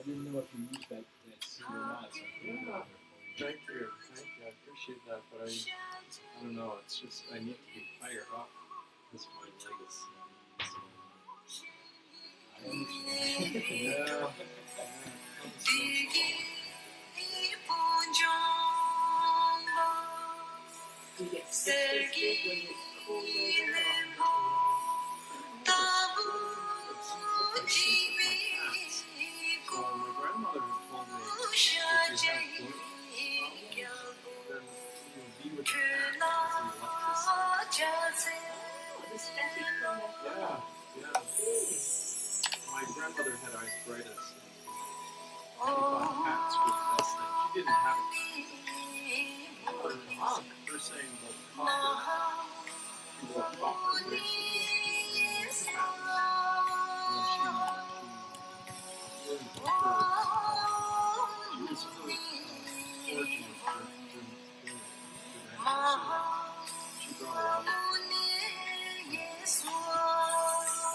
didn't know if you used that seed or not. So Thank you. I appreciate that, but I don't know. It's just I need to be higher up because my leg is. I understand. You get sick when it's cold over. So my grandmother had told me if you have joint problems, then you'll be with the cat because he left his. Yeah. My grandmother had arthritis. She thought cats were the best thing. She didn't have a cat. Or a dog. They're saying about copper. She wore copper bracelets and cats. And she really preferred. She was fortunate for that. So she brought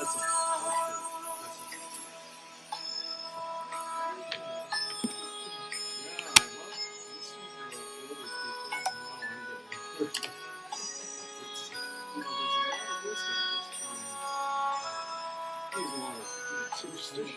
a lot of. That's a. Superstition.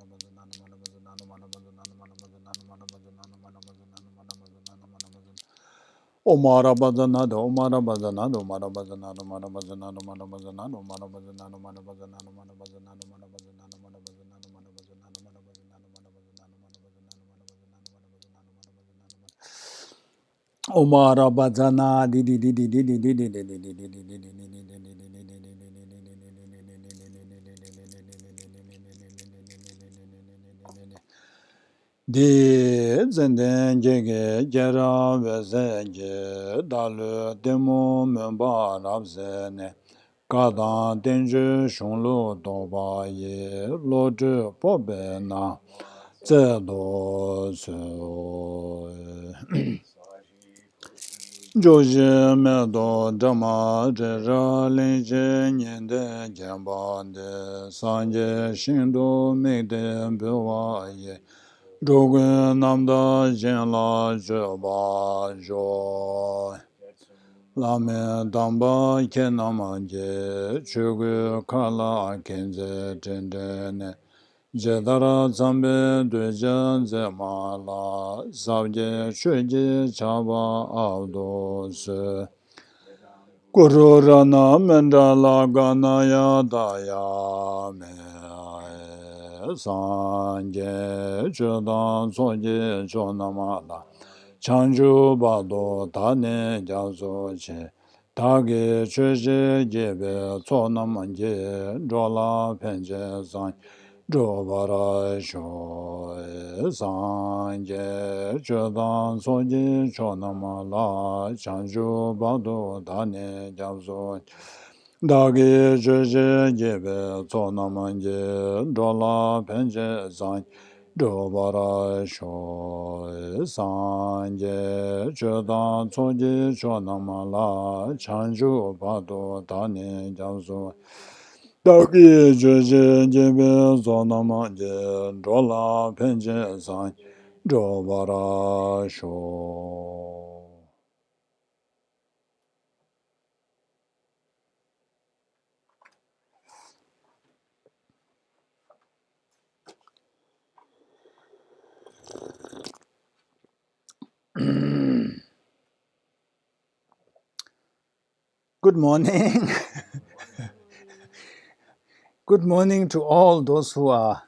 Omara Bazanado, Omara Bazanado, Omara Bazanado, Omara Bazanado, Omara Bazanado, Omara Bazanado, Omara Bazanado, Omara Bazanado, Omara Bazanado, Omara Bazana di di di di di di di di di di di di di di zenden jege jera vezenje dalu demo memba rabzene kadan denje shunlu doba ye loje pobe na zedo se Joje medo dama jera lenje nyende jambande sanje shindo mede bewa ye Jogun namda jenla jeba jo Lame damba kenamanje chugu kala kenze tendene Jedara zambe dwejan zemala savje shweje chaba avdos Kururana mendala ganaya daya me sanje chudan soje chonamala chanju bado tane jazo che Dagi chweje jebe chonamanje drola penje san Drobara sho sanje chudan soji chonamala chanju bado dane jabzo dagi jeje jebe chonamanje dola penje san Drobara sho sanje chudan soji chonamala chanju bado dane jabzo Dagi jeje jebe zonamanje drola penje san drobara sho. Good morning. Good morning to all those who are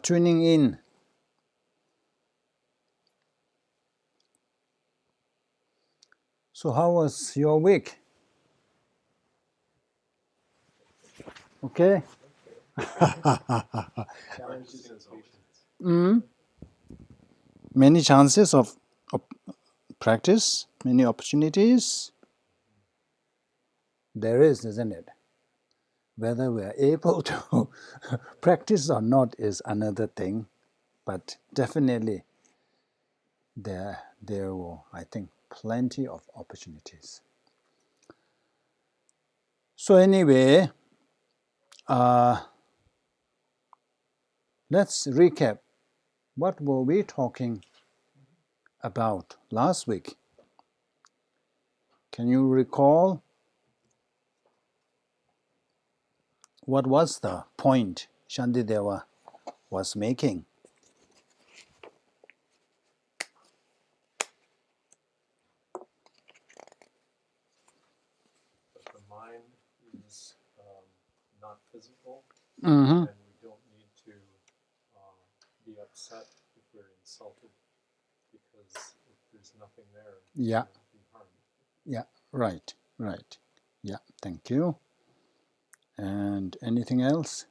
tuning in. So how was your week? Okay? Challenges and patience. Many chances of practice, many opportunities. There is, isn't it? Whether we are able to practice or not is another thing, but definitely there were, I think, plenty of opportunities. So anyway, let's recap. What were we talking about last week? Can you recall? What was the point Shantideva was making? But the mind is not physical, Mm-hmm. and we don't need to be upset if we're insulted, because if there's nothing there, Yeah. we won't be harmed. Yeah, right. Yeah, thank you. And anything else?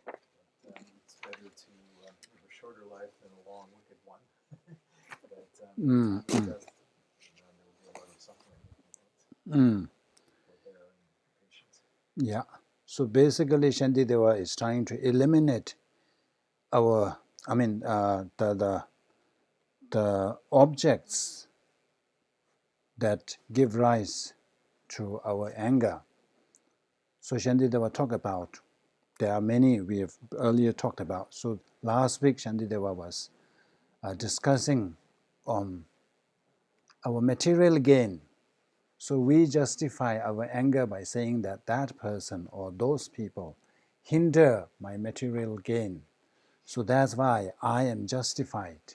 It's better to live a shorter life than a long, wicked one. But there will be a lot of suffering forbear and patience. Yeah. So basically, Shantideva is trying to eliminate the objects that give rise to our anger. So Shantideva talked about, there are many we have earlier talked about. So last week Shantideva was discussing on our material gain. So we justify our anger by saying that that person or those people hinder my material gain. So that's why I am justified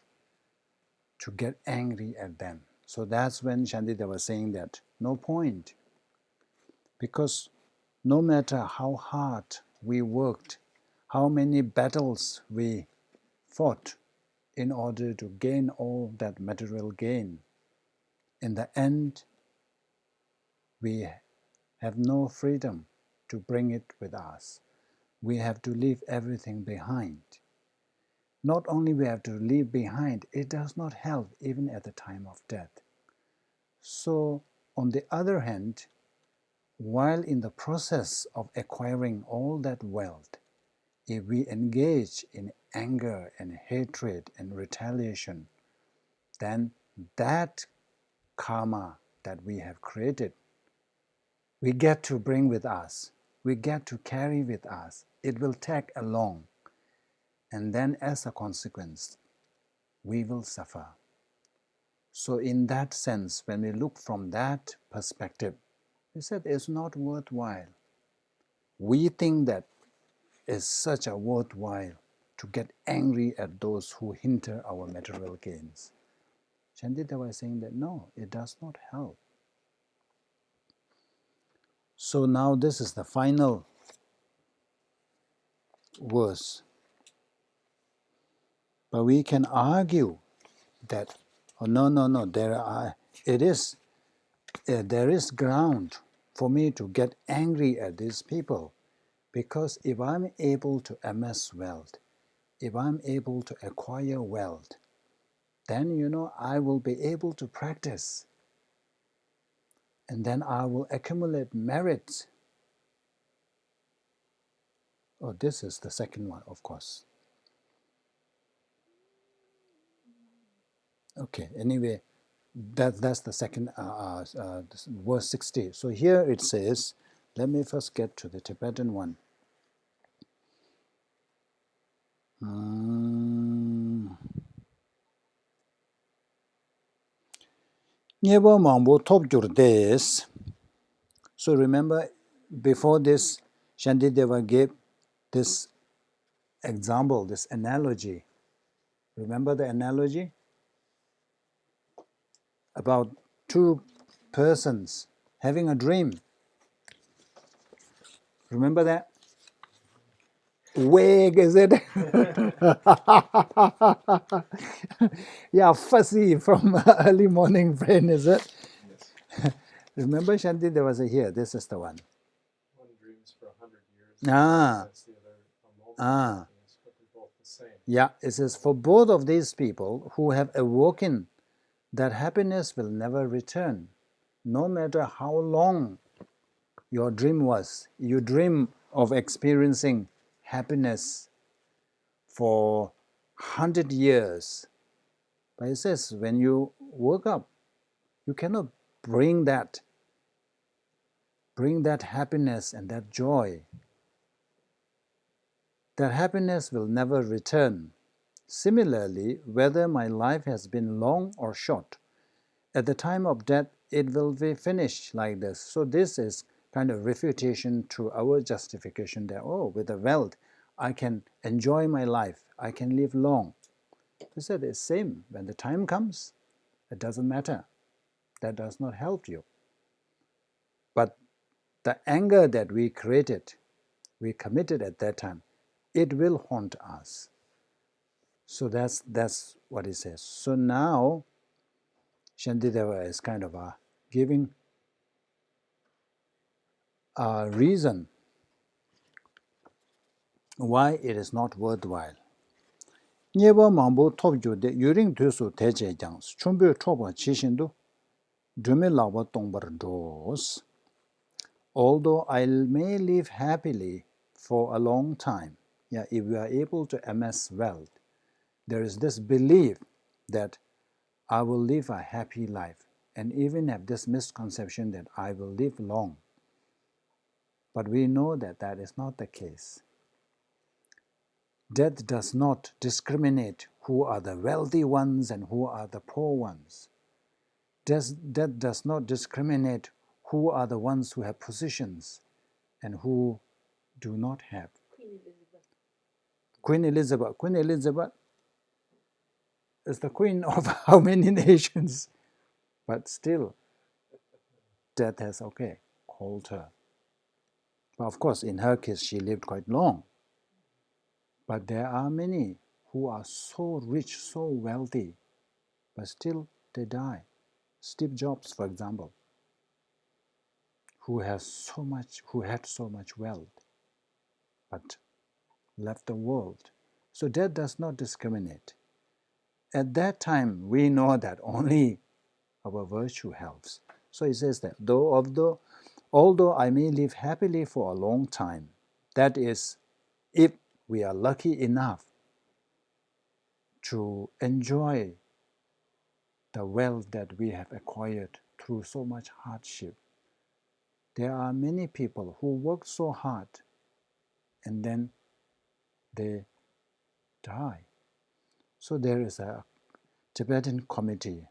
to get angry at them. So that's when Shantideva was saying that no point, because no matter how hard we worked, how many battles we fought, in order to gain all that material gain. In the end, we have no freedom to bring it with us. We have to leave everything behind. Not only we have to leave behind, it does not help even at the time of death. So, on the other hand, while in the process of acquiring all that wealth, if we engage in anger and hatred and retaliation, then that karma that we have created, we get to bring with us, we get to carry with us. It will tag along, and then as a consequence, we will suffer. So in that sense, when we look from that perspective, we said it's not worthwhile. We think that it's such a worthwhile to get angry at those who hinder our material gains. Chandita was saying that no, it does not help. So now this is the final verse. But we can argue that, oh, no, there is ground for me to get angry at these people, because if I'm able to amass wealth, if I'm able to acquire wealth, then I will be able to practice, and then I will accumulate merits. Oh, this is the second one, of course. Okay, anyway, that's the second verse 60. So here it says, let me first get to the Tibetan one. Nyebo Mambo Top Jurdes. So remember, before this, Shantideva gave this example, this analogy. Remember the analogy? About two persons having a dream. Remember that? Vague, is it? Yeah, fussy from early morning brain, is it? Yes. Remember, Shanti, there was a here. This is the one. One dreams for 100 years. Ah. That's the other a moment. Ah. But they're both the same. Yeah, it says, for both of these people who have awoken that happiness will never return, no matter how long your dream was. You dream of experiencing happiness for 100 years. But it says, when you wake up, you cannot bring that happiness and that joy. That happiness will never return. Similarly, whether my life has been long or short, at the time of death, it will be finished like this. So this is kind of refutation to our justification that, oh, with the wealth, I can enjoy my life, I can live long. He said it's same. When the time comes, it doesn't matter. That does not help you. But the anger that we created, we committed at that time, it will haunt us. So that's what he says. So now, Shantideva is kind of giving a reason why it is not worthwhile. Nyeba mambu topju de yuring tusu teche jangs, chumbu choba chishindu, drume laba tongbar dos. Although I may live happily for a long time, yeah, if we are able to amass wealth, there is this belief that I will live a happy life, and even have this misconception that I will live long. But we know that that is not the case. Death does not discriminate who are the wealthy ones and who are the poor ones. Death does not discriminate who are the ones who have positions and who do not have. Queen Elizabeth. Queen Elizabeth is the queen of how many nations? But still, death has, called her. But of course, in her case, she lived quite long. But there are many who are so rich, so wealthy, but still they die. Steve Jobs, for example, who had so much wealth, but left the world. So death does not discriminate. At that time, we know that only our virtue helps. So he says that although I may live happily for a long time, that is, if we are lucky enough to enjoy the wealth that we have acquired through so much hardship. There are many people who work so hard and then they die. So there is a Tibetan committee.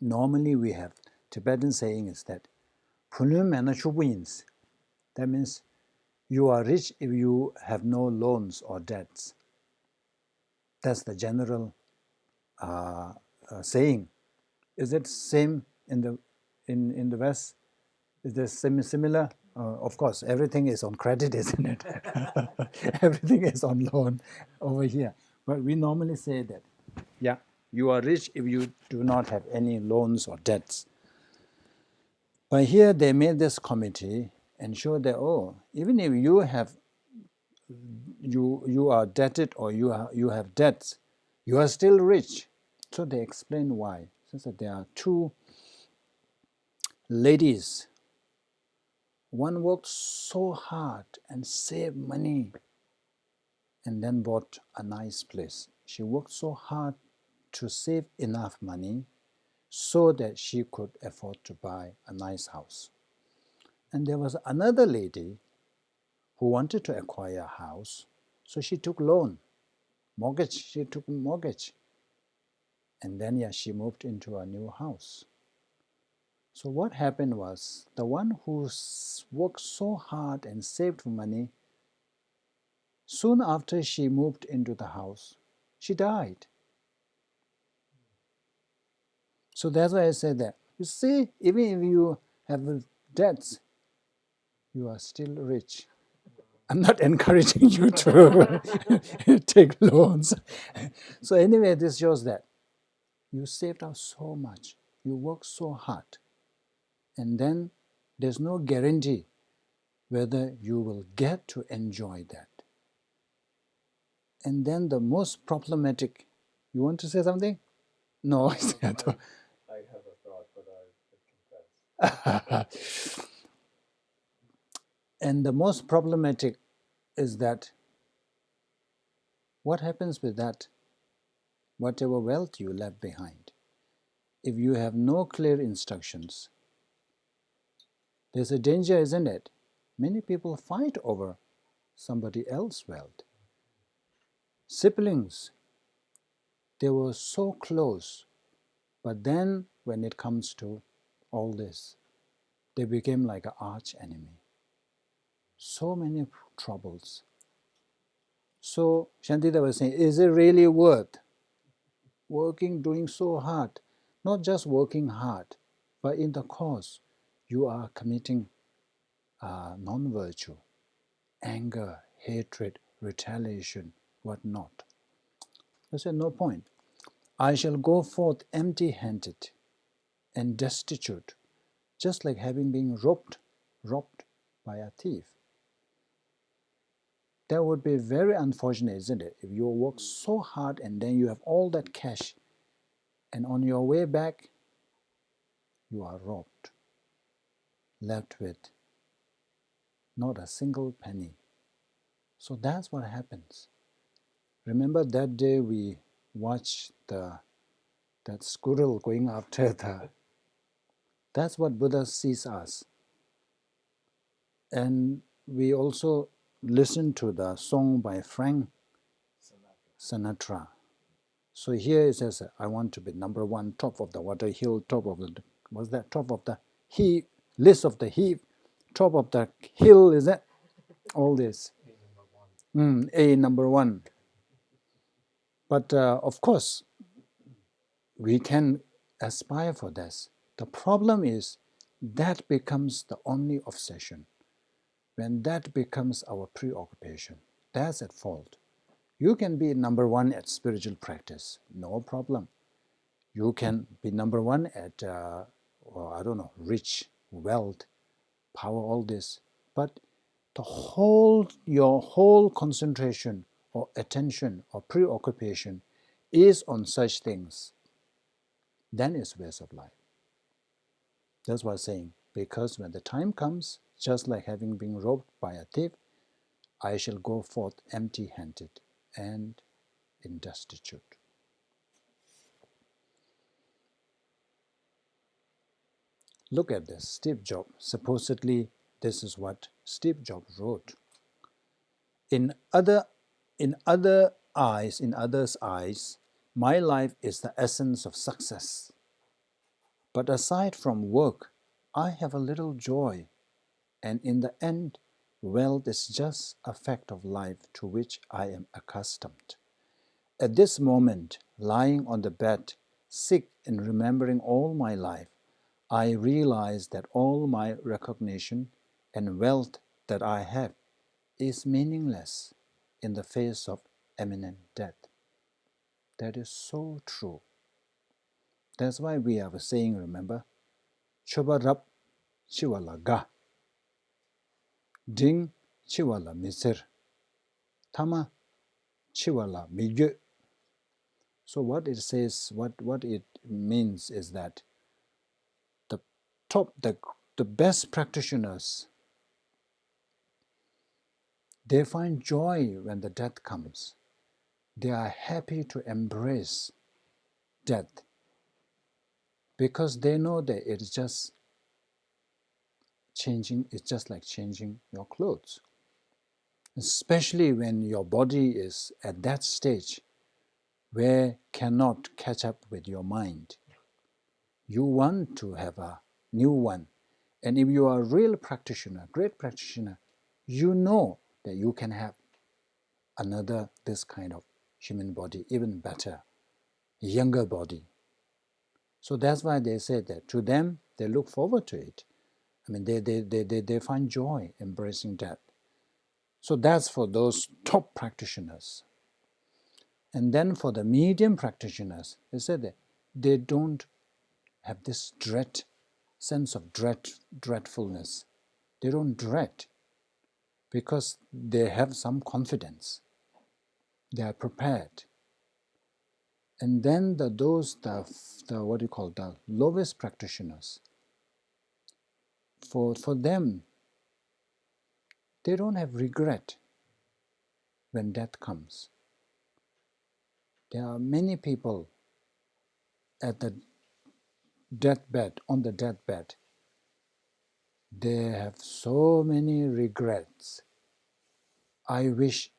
Normally we have Tibetan saying is that that means you are rich if you have no loans or debts. That's the general saying. Is it same in the West? Is there similar? Of course, everything is on credit, isn't it? Everything is on loan over here. But we normally say that, yeah, you are rich if you do not have any loans or debts. But here they made this committee and showed that, even if you have you are debted or you have debts, you are still rich. So they explain why. So there are two ladies. One worked so hard and saved money and then bought a nice place. She worked so hard to save enough money so that she could afford to buy a nice house. And there was another lady who wanted to acquire a house, so she took mortgage. She took mortgage. And then, she moved into a new house. So what happened was, the one who worked so hard and saved money, soon after she moved into the house, she died. So that's why I said that. You see, even if you have debts, you are still rich. I'm not encouraging you to take loans. So anyway, this shows that you saved out so much. You worked so hard. And then there's no guarantee whether you will get to enjoy that. And then the most problematic, you want to say something? No, I have a thought, but I confess. And the most problematic is that what happens with that, whatever wealth you left behind, if you have no clear instructions, there's a danger, isn't it? Many people fight over somebody else's wealth. Siblings, they were so close, but then when it comes to all this, they became like an arch enemy. So many troubles. So Shantideva was saying, is it really worth working, doing so hard? Not just working hard, but in the cause, you are committing non-virtue, anger, hatred, retaliation, whatnot. I said, no point. I shall go forth empty-handed and destitute, just like having been robbed by a thief. That would be very unfortunate, isn't it? If you work so hard and then you have all that cash, and on your way back, you are robbed, left with not a single penny. So that's what happens. Remember that day we watched that squirrel going after the... That's what Buddha sees us. And we also listened to the song by Frank Sinatra. So here it says, I want to be number one, top of the water hill, top of the... What's that? Top of the heap, list of the heap, top of the hill, is that? All this. A number one. But of course, we can aspire for this. The problem is that becomes the only obsession. When that becomes our preoccupation, that's at fault. You can be number one at spiritual practice, no problem. You can be number one at, I don't know, rich, wealth, power, all this. But your whole concentration or attention or preoccupation is on such things, then it's waste of life. That's what I'm saying. Because when the time comes, just like having been robbed by a thief, I shall go forth empty-handed and destitute. Look at this, Steve Jobs. Supposedly, this is what Steve Jobs wrote. In others' eyes, my life is the essence of success. But aside from work, I have a little joy, and in the end, wealth is just a fact of life to which I am accustomed. At this moment, lying on the bed, sick and remembering all my life, I realize that all my recognition and wealth that I have is meaningless in the face of imminent death. That is so true. That's why we have a saying, remember? Choba rab chiwala ga, ding chiwala misir, tama chiwala migyo. So what it says, what it means is that the best practitioners, they find joy when the death comes. They are happy to embrace death because they know that it's just changing, it's just like changing your clothes. Especially when your body is at that stage where cannot catch up with your mind. You want to have a new one. And if you are a real practitioner, great practitioner, you know that you can have another this kind of human body, even better, younger body. So that's why they say that to them, they look forward to it. I mean, they find joy embracing death. So that's for those top practitioners. And then for the medium practitioners, they said that they don't have this sense of dreadfulness. They don't dread because they have some confidence. They are prepared. And then the what do you call, the lowest practitioners, for them, they don't have regret when death comes. There are many people at the deathbed, on the deathbed, they have so many regrets. I wish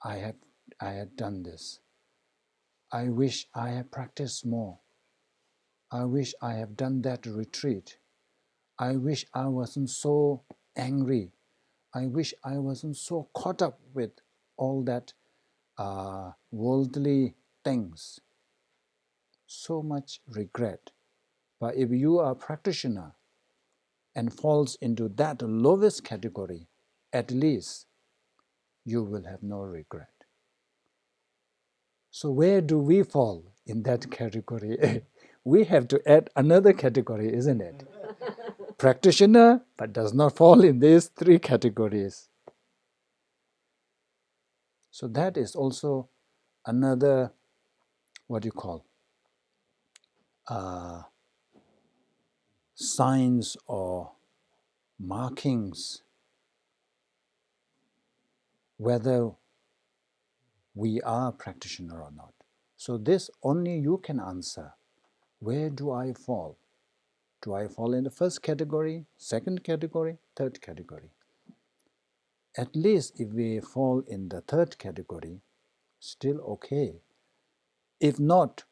I had done this. I wish I had practiced more. I wish I had done that retreat. I wish I wasn't so angry. I wish I wasn't so caught up with all that worldly things. So much regret. But if you are a practitioner and falls into that lowest category, at least you will have no regret. So where do we fall in that category? We have to add another category, isn't it? Practitioner, but does not fall in these three categories. So that is also another, what do you call, signs or markings whether we are a practitioner or not. So this only you can answer. Where do I fall? Do I fall in the first category, second category, third category? At least if we fall in the third category, still okay. If not,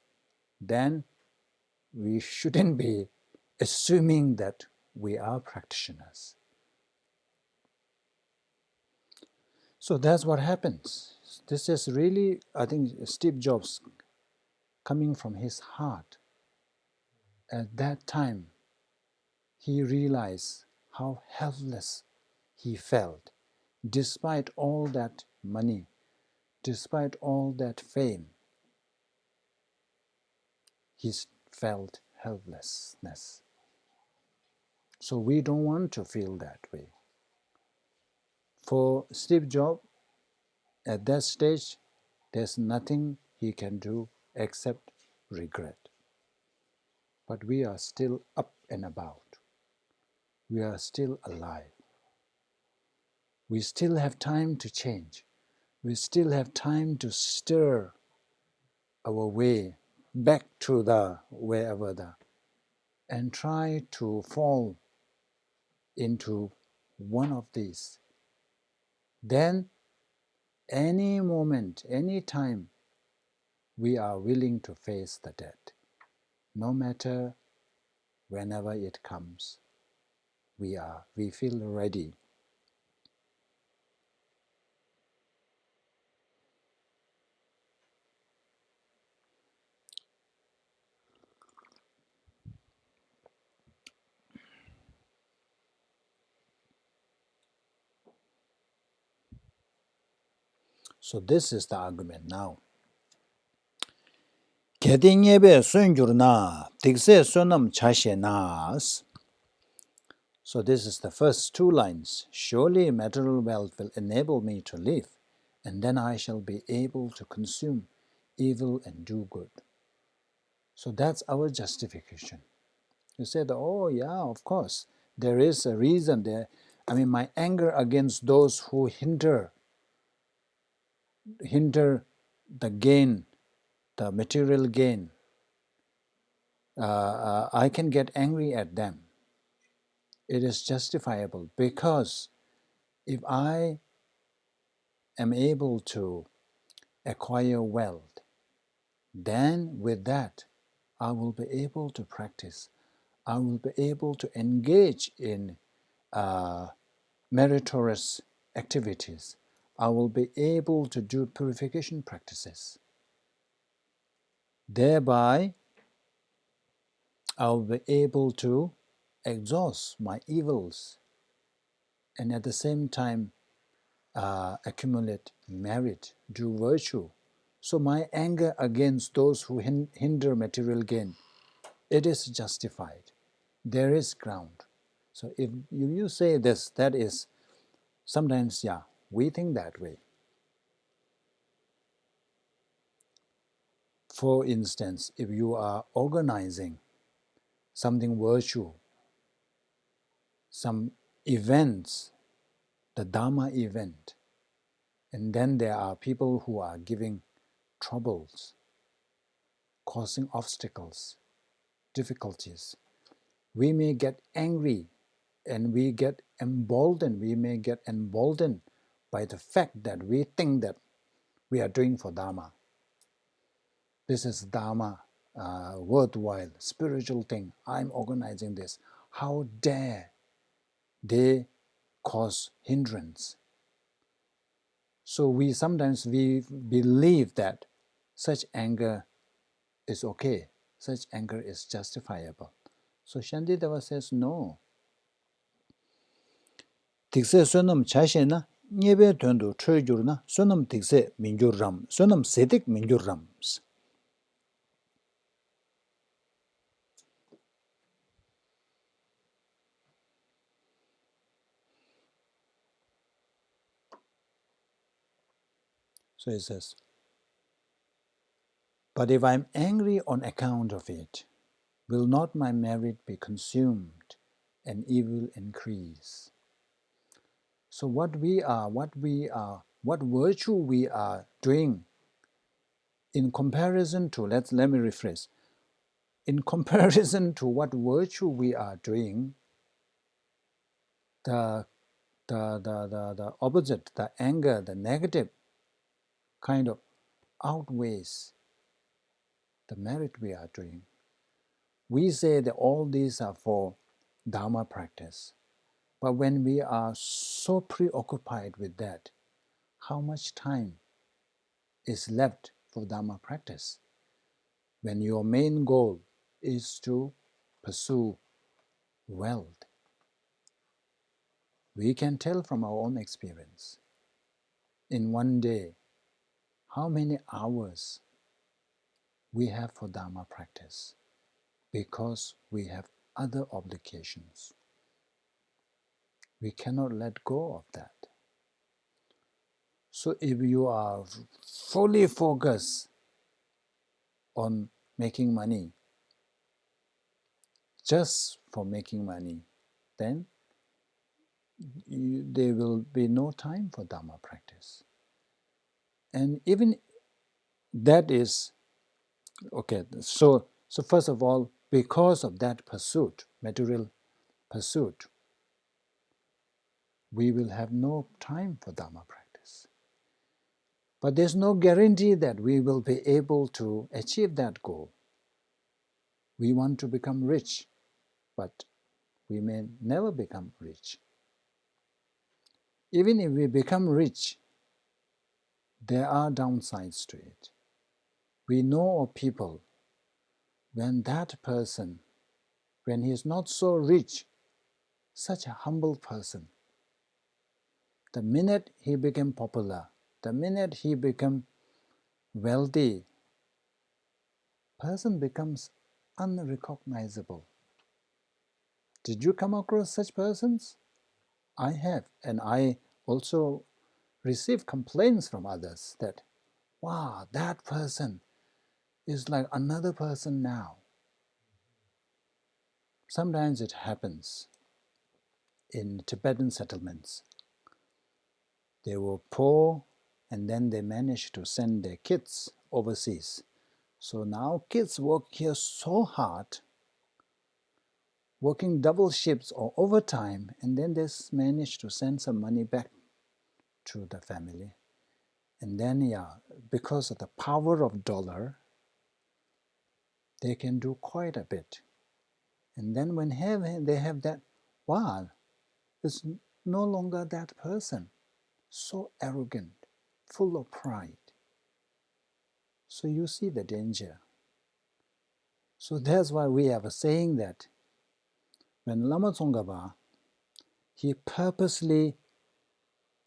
then we shouldn't be assuming that we are practitioners. So that's what happens. This is really, I think, Steve Jobs coming from his heart. At that time, he realized how helpless he felt, despite all that money, despite all that fame, he felt helplessness. So we don't want to feel that way. For Steve Jobs, at that stage, there's nothing he can do except regret. But we are still up and about. We are still alive. We still have time to change. We still have time to stir our way back to the wherever the, and try to fall into one of these. Then any moment, any time, we are willing to face the death. No matter whenever it comes, we feel ready. So this is the argument now. Kedingyebe sunjurna, tikse sunam chashenas. So this is the first two lines. Surely material wealth will enable me to live, and then I shall be able to consume evil and do good. So that's our justification. You said, oh yeah, of course, there is a reason there. I mean, my anger against those who hinder the gain, the material gain, I can get angry at them. It is justifiable because if I am able to acquire wealth, then with that I will be able to practice. I will be able to engage in meritorious activities. I will be able to do purification practices. Thereby, I will be able to exhaust my evils and at the same time accumulate merit, do virtue. So my anger against those who hinder material gain, it is justified. There is ground. So if you say this, that is, sometimes, yeah, we think that way. For instance, if you are organizing something virtual, some events, the Dharma event, and then there are people who are giving troubles, causing obstacles, difficulties. We may get angry and we get emboldened. We may get emboldened by the fact that we think that we are doing for Dharma. This is Dharma, worthwhile, spiritual thing. I'm organizing this. How dare they cause hindrance? So we sometimes believe that such anger is okay, such anger is justifiable. So Shantideva says no. Tikse sonam chashe na nyebe tuandu choyjur na sonam tikse minjur ram, sonam setik minjur rams. So he says, but if I'm angry on account of it, will not my merit be consumed and evil increase? So what virtue we are doing in comparison to, let me rephrase, in comparison to what virtue we are doing, the opposite, the anger, the negative kind of outweighs the merit we are doing. We say that all these are for Dharma practice. But when we are so preoccupied with that, how much time is left for Dharma practice? When your main goal is to pursue wealth, we can tell from our own experience. In one day, how many hours we have for Dharma practice because we have other obligations. We cannot let go of that. So if you are fully focused on making money, just for making money, then there will be no time for Dharma practice. And even that is, okay, so first of all, because of that pursuit, material pursuit, we will have no time for Dharma practice. But there's no guarantee that we will be able to achieve that goal. We want to become rich, but we may never become rich. Even if we become rich, there are downsides to it. We know of people, when that person, when he is not so rich, such a humble person, the minute he became popular, the minute he became wealthy, person becomes unrecognizable. Did you come across such persons? I have, and I also receive complaints from others that, wow, that person is like another person now. Sometimes it happens in Tibetan settlements. They were poor and then they managed to send their kids overseas. So now kids work here so hard, working double shifts or overtime, and then they manage to send some money back to the family. And then, because of the power of dollar, they can do quite a bit. And then when they have that, wow, it's no longer that person, so arrogant, full of pride. So you see the danger. So that's why we have a saying that when Lama Tsongkhapa, he purposely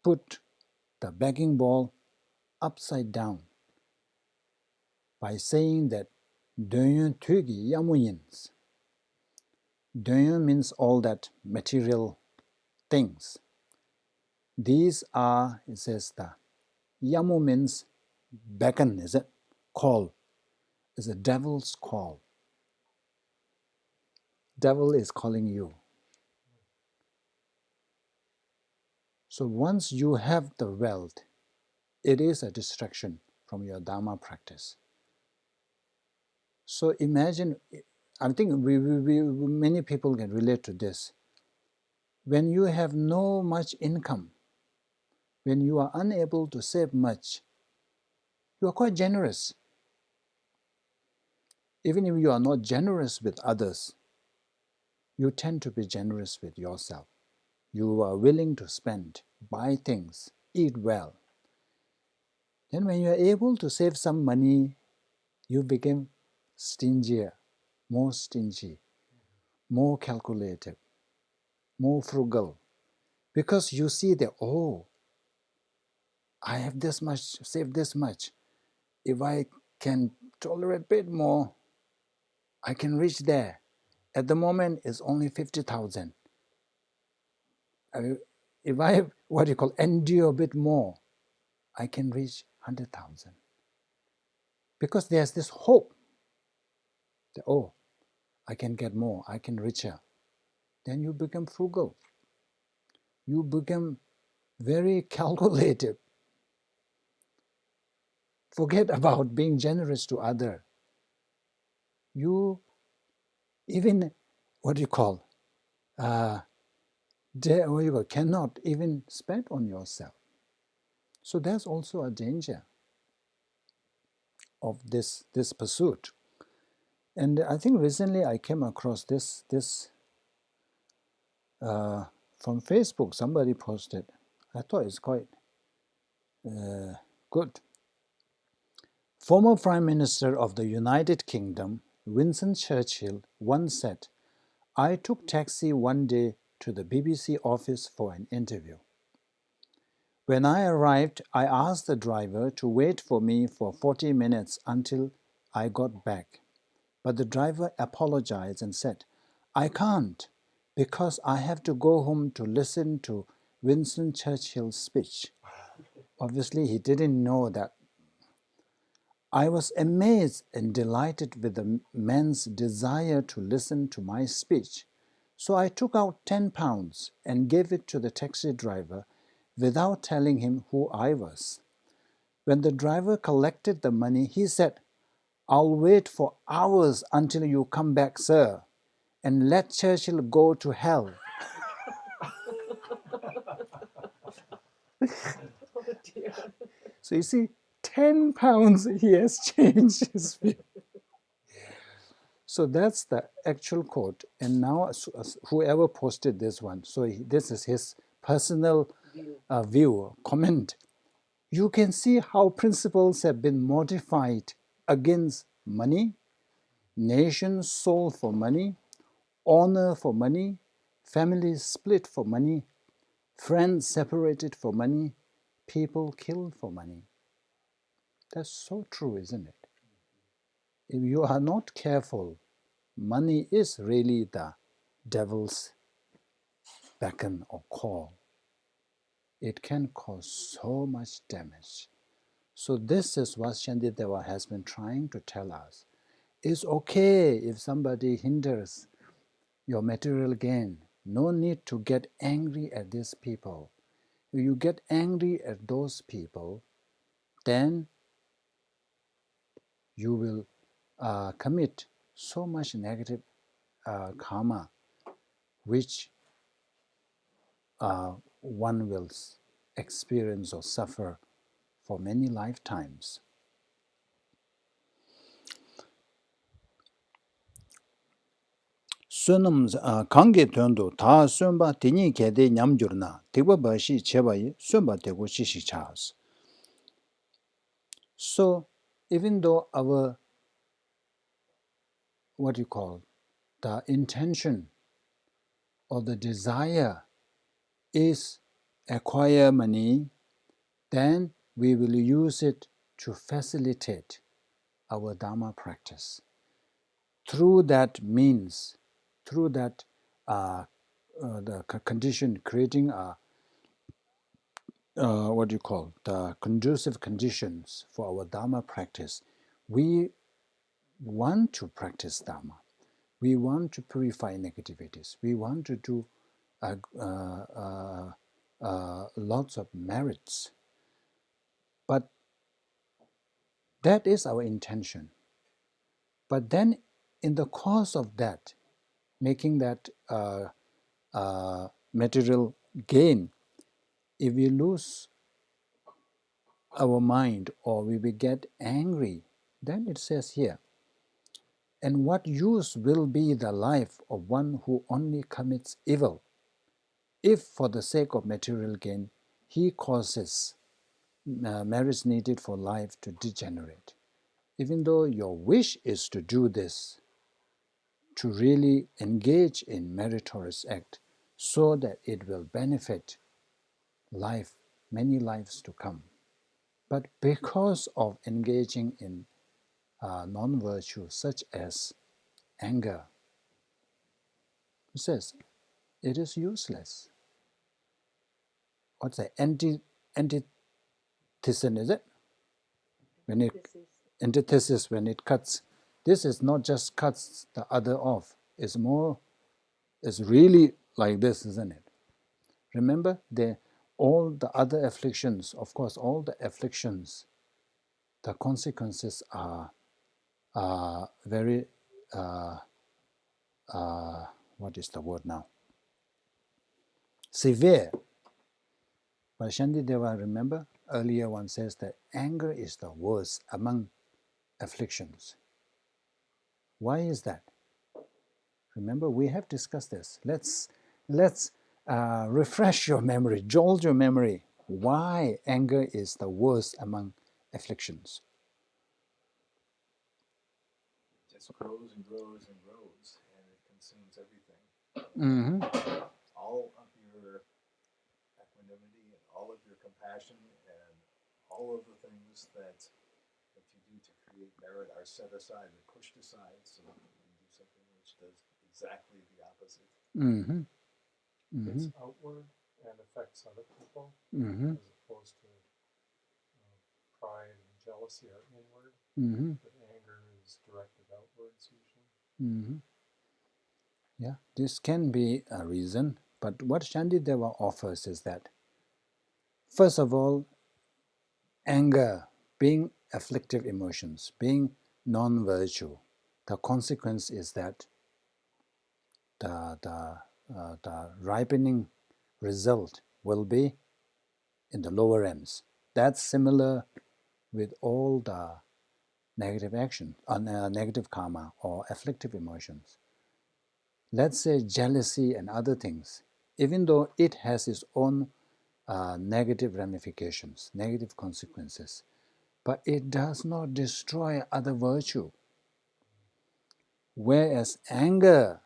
put the begging bowl upside down by saying that Dönyön Tügi Yamuyins. Dönyön means all that material things. These are, it says, the Yamu means beckon, is it? Call. It's a devil's call. Devil is calling you. So once you have the wealth, it is a distraction from your Dharma practice. So imagine, I think many people can relate to this. When you have no much income, when you are unable to save much, you are quite generous. Even if you are not generous with others, you tend to be generous with yourself. You are willing to spend, buy things, eat well. Then when you are able to save some money, you become stingier, more stingy, more calculated, more frugal. Because you see that, oh, I have this much, save this much. If I can tolerate a bit more, I can reach there. At the moment, it's only 50,000. If I, endure a bit more, I can reach 100,000. Because there's this hope that, oh, I can get more, I can richer. Then you become frugal. You become very calculated. Forget about being generous to others. You even, cannot even spend on yourself. So there's also a danger of this pursuit. And I think recently I came across this from Facebook. Somebody posted. I thought it's quite good. Former Prime Minister of the United Kingdom, Winston Churchill, once said, "I took taxi one day to the BBC office for an interview. When I arrived, I asked the driver to wait for me for 40 minutes until I got back. But the driver apologized and said, I can't, because I have to go home to listen to Winston Churchill's speech. Obviously, he didn't know that. I was amazed and delighted with the man's desire to listen to my speech. So I took out £10 and gave it to the taxi driver without telling him who I was. When the driver collected the money, he said, I'll wait for hours until you come back, sir, and let Churchill go to hell. Oh dear. So you see, £10 he has changed his view. So that's the actual quote. And now whoever posted this one, so this is his personal view, comment. You can see how principles have been modified against money, nations sold for money, honor for money, families split for money, friends separated for money, people killed for money. That's so true, isn't it? If you are not careful, money is really the devil's beckon or call. It can cause so much damage. So this is what Shantideva has been trying to tell us. It's okay if somebody hinders your material gain. No need to get angry at these people. If you get angry at those people, then you will commit so much negative karma, which one will experience or suffer for many lifetimes. Sunam kange tuandu taa sunba tinyi kede nyamjurna tikwa bashi chebayi sunba tegu shishi chas. So even though our, what you call, the intention or the desire is acquire money, then we will use it to facilitate our Dharma practice. Through that means, through that the condition, creating a what do you call, the conducive conditions for our Dharma practice, we want to practice Dharma. We want to purify negativities. We want to do lots of merits. But that is our intention. But then in the course of that, making that material gain, if we lose our mind or we will get angry, then it says here, and what use will be the life of one who only commits evil, if for the sake of material gain he causes merits needed for life to degenerate. Even though your wish is to do this, to really engage in meritorious act so that it will benefit life, many lives to come. But because of engaging in non-virtue such as anger, it says it is useless. What's that? Antithesis, is it? When it antithesis, when it cuts, this is not just cuts the other off. It's more, it's really like this, isn't it? Remember, all the other afflictions, of course, all the afflictions, the consequences are very, what is the word now? Severe. But Shantideva, remember, earlier one says that anger is the worst among afflictions. Why is that? Remember, we have discussed this. Let's refresh your memory, jolt your memory. Why anger is the worst among afflictions? It just grows and grows and grows, and it consumes everything. Mm-hmm. All of your equanimity and all of your compassion, and all of the things that you do to create merit are set aside and pushed aside, so you do something which does exactly the opposite. Mm-hmm. Mm-hmm. It's outward and affects other people, Mm-hmm. as opposed to pride and jealousy are inward, Mm-hmm. but anger is directed outwards usually. Mm-hmm. Yeah, this can be a reason, but what Shantideva offers is that, first of all, anger, being afflictive emotions, being non-virtue, the consequence is that the ripening result will be in the lower ends. That's similar with all the negative action, negative karma or afflictive emotions. Let's say jealousy and other things, even though it has its own negative ramifications, negative consequences, but it does not destroy other virtue. Whereas anger,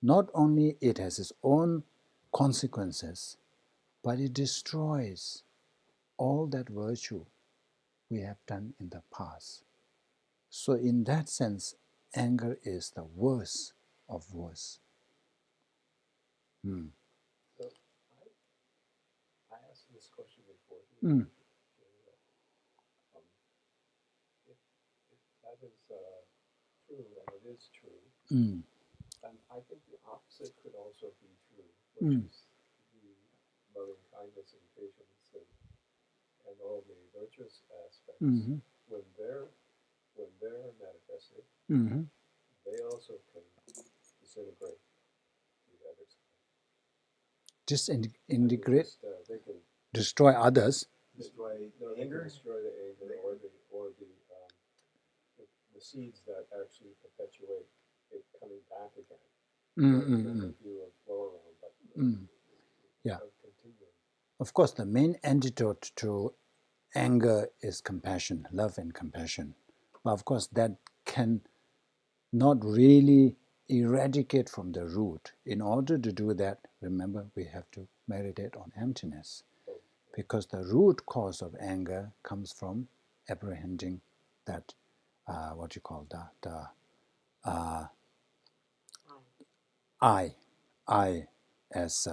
not only it has its own consequences, but it destroys all that virtue we have done in the past. So in that sense, anger is the worst of worst. Mm. So I asked this question before. Mm. If that is true, and it is true, Mm. and I think the opposite could also be true, which Mm. is the loving kindness and patience and all the virtuous aspects. Mm-hmm. When they're manifested, Mm-hmm. they also can disintegrate the others. Disintegrate, They can destroy others. Destroy they anger? can destroy the anger or the seeds that actually perpetuate it coming back again. Mm-hmm. Make you a flow around, but Yeah. continuing. Of course, the main antidote to anger is compassion, love and compassion. But of course, that can not really eradicate from the root. In order to do that, remember, we have to meditate on emptiness. Because the root cause of anger comes from apprehending that, what you call the I as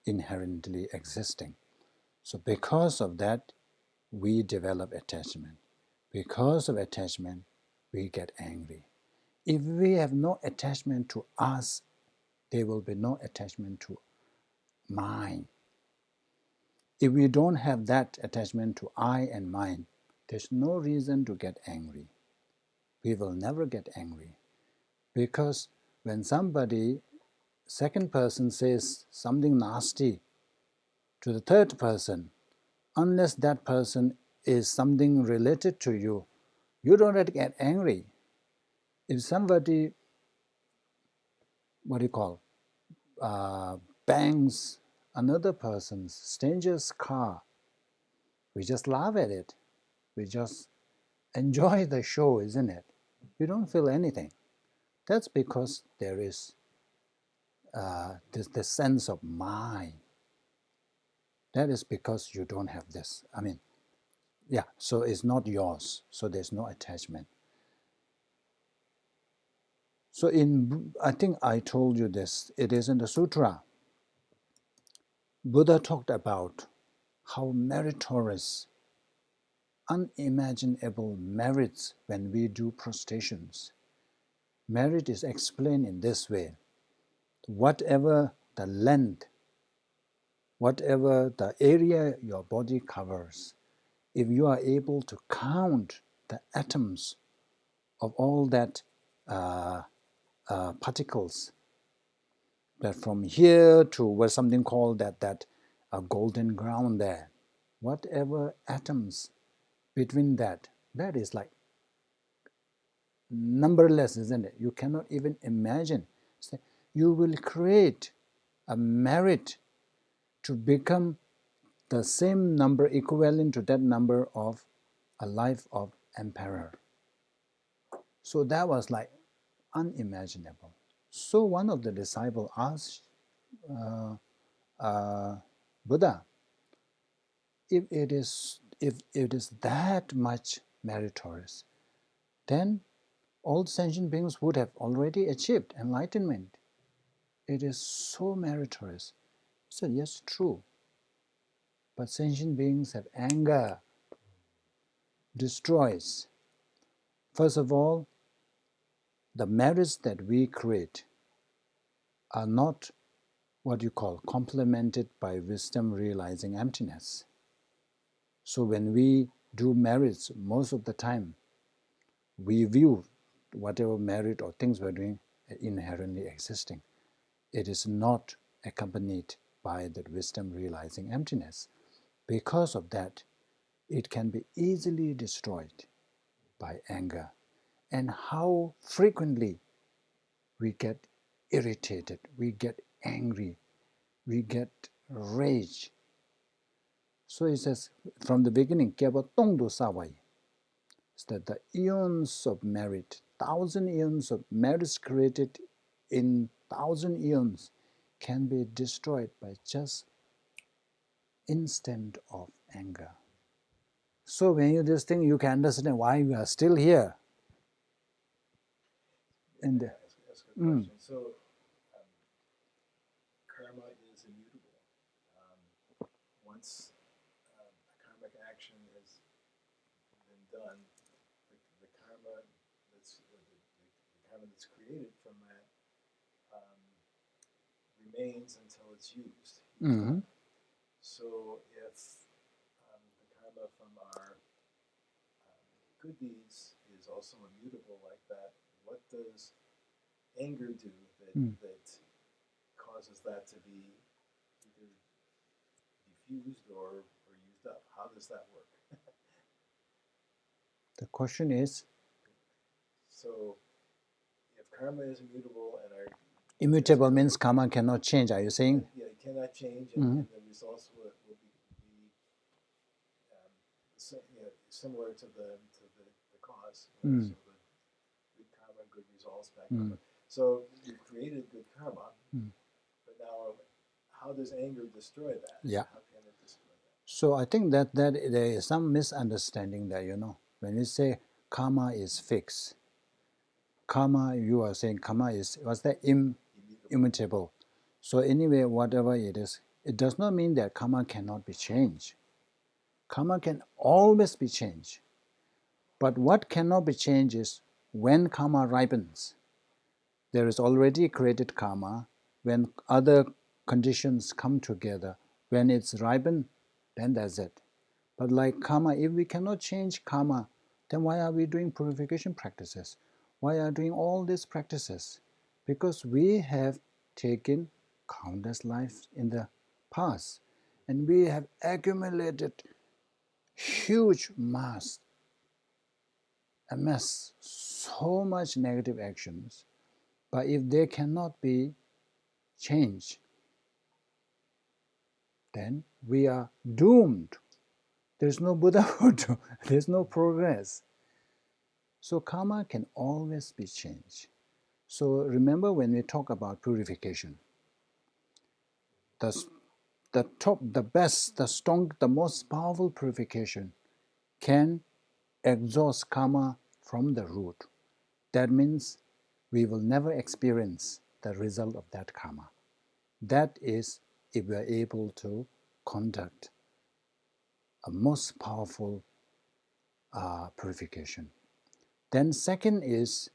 inherently existing. So because of that, we develop attachment. Because of attachment, we get angry. If we have no attachment to us, there will be no attachment to mine. If we don't have that attachment to I and mine, there's no reason to get angry. We will never get angry. Because when somebody, second person, says something nasty to the third person, unless that person is something related to you, you don't get angry. If somebody, what do you call, bangs another person's, stranger's car, we just laugh at it. We just enjoy the show, isn't it? We don't feel anything. That's because there is the sense of mine. That is because you don't have this. I mean, yeah, so it's not yours, so there's no attachment. So I think I told you this, it is in the sutra. Buddha talked about how meritorious, unimaginable merits when we do prostrations. Merit is explained in this way. Whatever the length, whatever the area your body covers, if you are able to count the atoms of all that particles, that from here to where something called that golden ground there, whatever atoms between that is like numberless, isn't it? You cannot even imagine. You will create a merit to become the same number, equivalent to that number of a life of emperor. So that was like unimaginable. So one of the disciples asked Buddha, if it is that much meritorious, then all sentient beings would have already achieved enlightenment. It is so meritorious. He said, yes, true. But sentient beings have anger, destroys. First of all, the merits that we create are not what you call complemented by wisdom realizing emptiness. So when we do merits, most of the time, we view whatever merit or things we're doing inherently existing. It is not accompanied by that wisdom realizing emptiness. Because of that, it can be easily destroyed by anger. And how frequently we get irritated, we get angry, we get rage. So he says, from the beginning, Kyaba Tongdo Sawai, is that the eons of merit, 1,000 eons of merits created in 1,000 eons can be destroyed by just instant of anger. So when you do this thing, you can understand why we are still here. And Ask a question. So karma is immutable. Once a karmic action has been done, the karma that's created from that remains until it's used. mm-hmm. So if the karma from our good deeds is also immutable like that, what does anger do that causes that to be either diffused or used up? How does that work? The question is, so if karma is immutable and our immutable means karma cannot change, are you saying? Yeah, it cannot change, and the results will be similar to the cause. So the good karma, good results, bad karma. So you've created good karma, but now how does anger destroy that? Yeah. How can it destroy that? So I think that there is some misunderstanding there, when you say karma is fixed. Karma, you are saying karma is, what's that? Immutable. So anyway, whatever it is, it does not mean that karma cannot be changed. Karma can always be changed. But what cannot be changed is when karma ripens. There is already created karma. When other conditions come together, when it's ripened, then that's it. But like karma, if we cannot change karma, then why are we doing purification practices? Why are we doing all these practices? Because we have taken countless lives in the past, and we have accumulated huge mass, so much negative actions. But if they cannot be changed, then we are doomed. There's no Buddhahood, there's no progress. So karma can always be changed. So remember when we talk about purification, the best, the strong, the most powerful purification can exhaust karma from the root. That means we will never experience the result of that karma. That is if we are able to conduct a most powerful purification. Then second is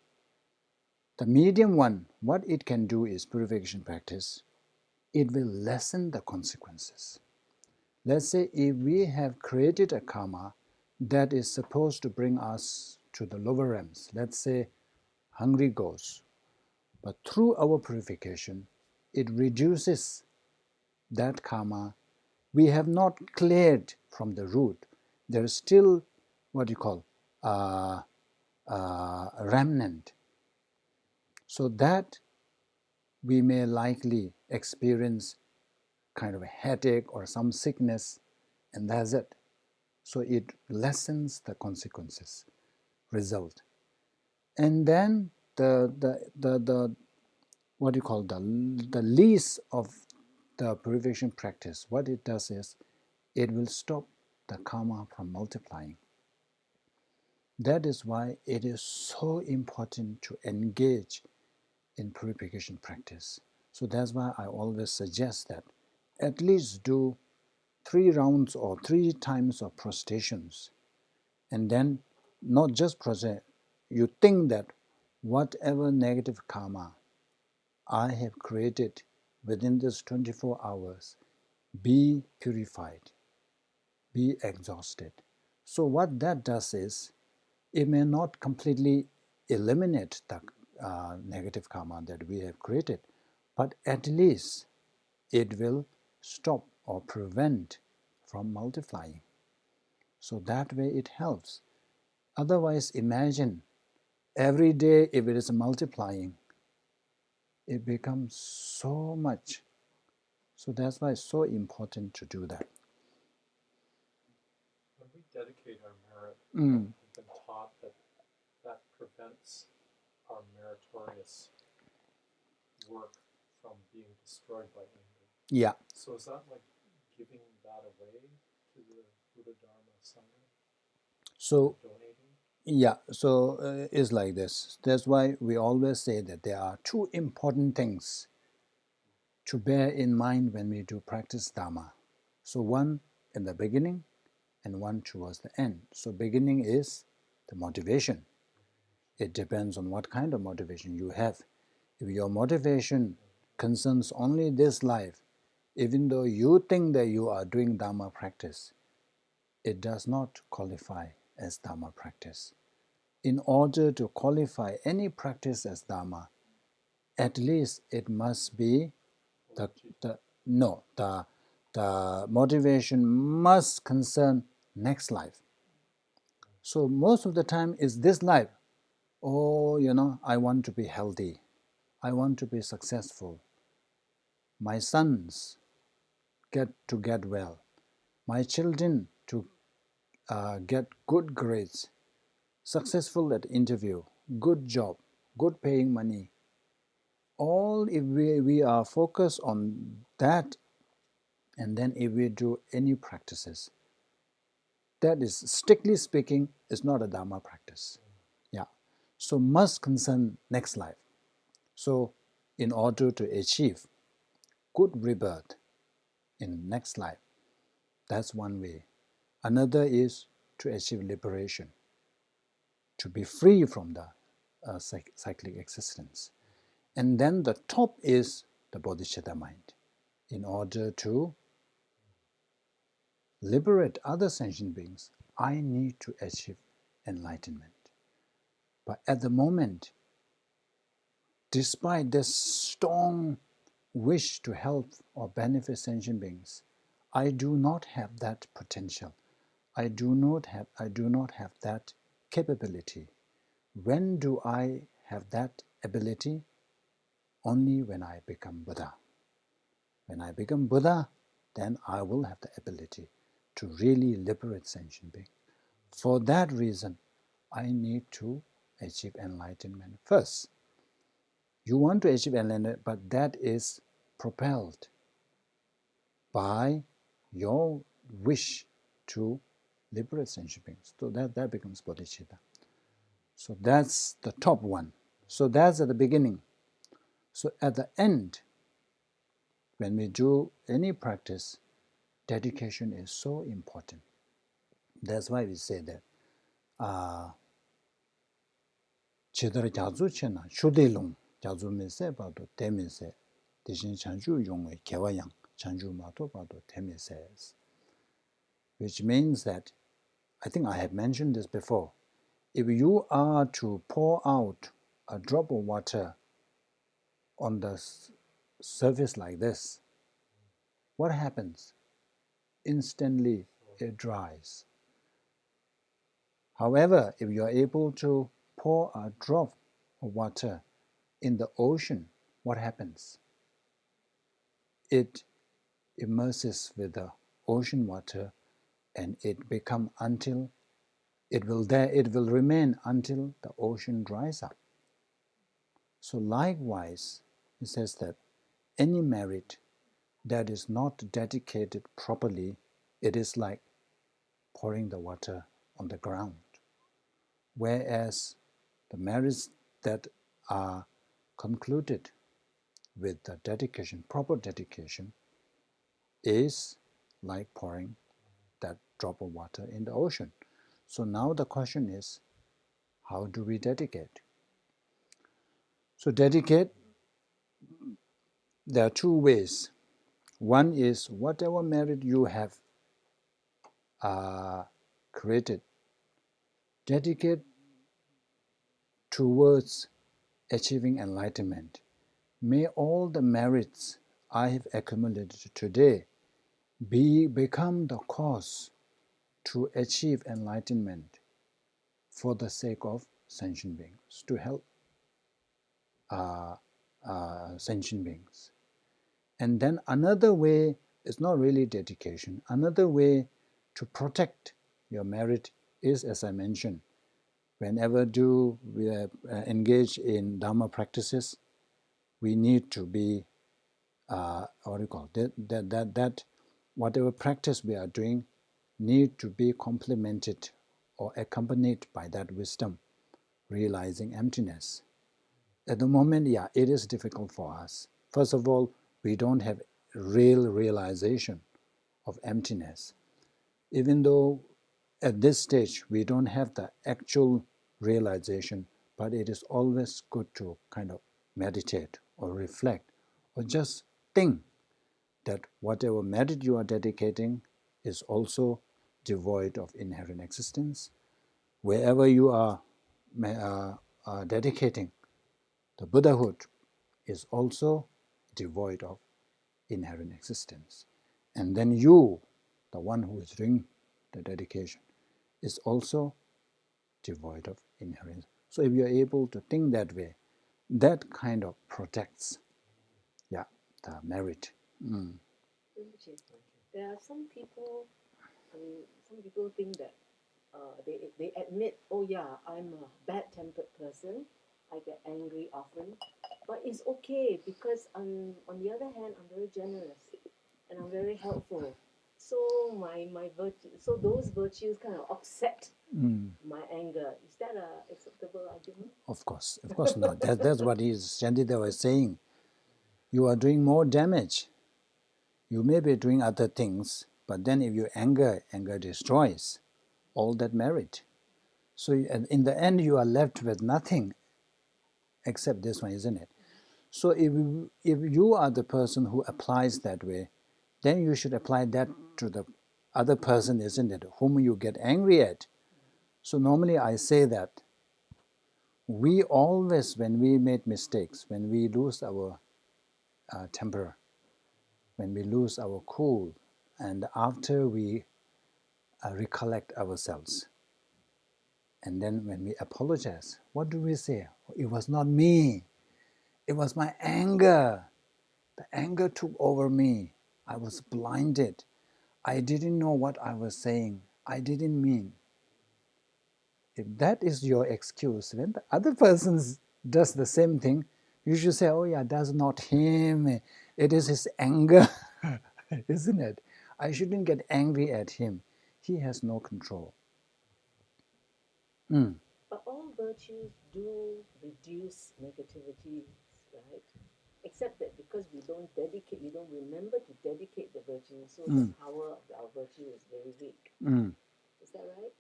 the medium one. What it can do is purification practice. It will lessen the consequences. Let's say if we have created a karma that is supposed to bring us to the lower realms, let's say hungry ghosts, but through our purification, it reduces that karma. We have not cleared from the root. There is still what you call a remnant. So that we may likely experience kind of a headache or some sickness, and that's it. So it lessens the consequences, result. And then the what you call the least of the purification practice, what it does is it will stop the karma from multiplying. That is why it is so important to engage in purification practice. So that's why I always suggest that at least do 3 rounds or 3 times of prostrations, and then not just prostrate, you think that whatever negative karma I have created within this 24 hours be purified, be exhausted. So what that does is, it may not completely eliminate the negative karma that we have created, but at least it will stop or prevent from multiplying. So that way it helps. Otherwise, imagine every day if it is multiplying, it becomes so much. So that's why it's so important to do that. When we dedicate our merit, Mm. we've been taught that that prevents our meritorious work from being destroyed by anger. Yeah. So is that like giving that away to the Buddha Dharma Sangha? So Donating? yeah, so it's like this. That's why we always say that there are 2 important things to bear in mind when we do practice Dharma. So one in the beginning and one towards the end. So beginning is the motivation. It depends on what kind of motivation you have. If your motivation concerns only this life, even though you think that you are doing Dharma practice, it does not qualify as Dharma practice. In order to qualify any practice as Dharma, at least it must be the motivation must concern next life. So most of the time is this life. Oh, I want to be healthy. I want to be successful. My sons get well. My children to get good grades, successful at interview, good job, good paying money. All if we are focused on that, and then if we do any practices, that is, strictly speaking, is not a Dharma practice. Yeah. So must concern next life. So in order to achieve good rebirth in next life, that's one way. Another is to achieve liberation, to be free from the cyclic existence. And then the top is the bodhicitta mind, in order to liberate other sentient beings. I need to achieve enlightenment. But at the moment, despite this strong wish to help or benefit sentient beings, I do not have that potential. I do not have that capability. When do I have that ability? Only when I become Buddha. When I become Buddha, then I will have the ability to really liberate sentient beings. For that reason, I need to achieve enlightenment first. You want to achieve enlightenment, but that is propelled by your wish to liberate sentient beings. So that becomes bodhicitta. So that's the top one. So that's at the beginning. So at the end, when we do any practice, dedication is so important. That's why we say that chedara gyatso chena shudelung gyatso me se bado teme se deshin chanju yongwe kewa yang chanju mato bado teme se, which means that, I think I have mentioned this before, if you are to pour out a drop of water on the surface like this, what happens? Instantly it dries. However, if you are able to pour a drop of water in the ocean, what happens? It immerses with the ocean water, and it will remain until the ocean dries up. So likewise, it says that any merit that is not dedicated properly, it is like pouring the water on the ground. Whereas the marriages that are concluded with the dedication, proper dedication, is like pouring that drop of water in the ocean. So now the question is, how do we dedicate? So dedicate, there are two ways. One is whatever merit you have created, dedicate towards achieving enlightenment. May all the merits I have accumulated today become the cause to achieve enlightenment for the sake of sentient beings, to help sentient beings. And then another way is not really dedication. Another way to protect your merit is, as I mentioned, whenever we engage in Dharma practices, we need to be that whatever practice we are doing need to be complemented or accompanied by that wisdom, realizing emptiness. At the moment, it is difficult for us. First of all, we don't have real realization of emptiness. Even though at this stage we don't have the actual realization, but it is always good to kind of meditate or reflect or just think that whatever merit you are dedicating is also devoid of inherent existence. Wherever you are dedicating, the Buddhahood is also devoid of inherent existence. And then you, the one who is doing the dedication, is also devoid of inherent. So if you are able to think that way, that kind of protects the merit. There are some people, some people think that they admit, oh yeah, I'm a bad-tempered person, I get angry often, but it's okay because on the other hand, I'm very generous and I'm very helpful. So my virtue, so those virtues kind of offset my anger. Is that an acceptable argument? Of course not. That's what Chandida was saying. You are doing more damage. You may be doing other things, but then if you anger destroys all that merit. So in the end, you are left with nothing except this one, isn't it? So if you are the person who applies that way, then you should apply that to the other person, isn't it, whom you get angry at. So normally I say that we always, when we make mistakes, when we lose our temper, when we lose our cool, and after we recollect ourselves, and then when we apologize, what do we say? It was not me. It was my anger. The anger took over me. I was blinded. I didn't know what I was saying. I didn't mean. If that is your excuse, when the other person does the same thing, you should say, oh yeah, that's not him. It is his anger, isn't it? I shouldn't get angry at him. He has no control. But all virtues do reduce negativities, right? Except that because we don't remember to dedicate the virtue, so the power of our virtue is very weak. Is that right?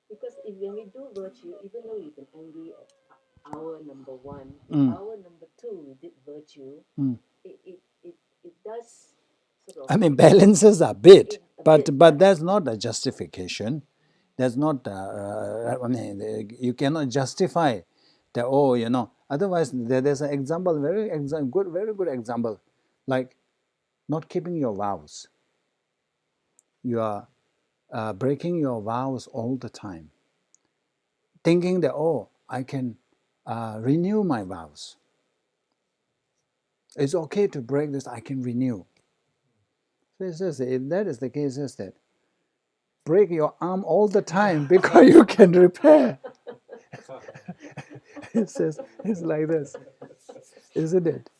Because when we do virtue, even though you've been angry at hour number 1, hour number 2 we did virtue, it does sort of... balances a bit, but that's not a justification. That's not, you cannot justify that, otherwise there's an example, very good example, like not keeping your vows. You are breaking your vows all the time, thinking that, I can renew my vows. It's okay to break this, I can renew. So it says that if that is the case, it says that break your arm all the time because you can repair. It says, it's like this, isn't it?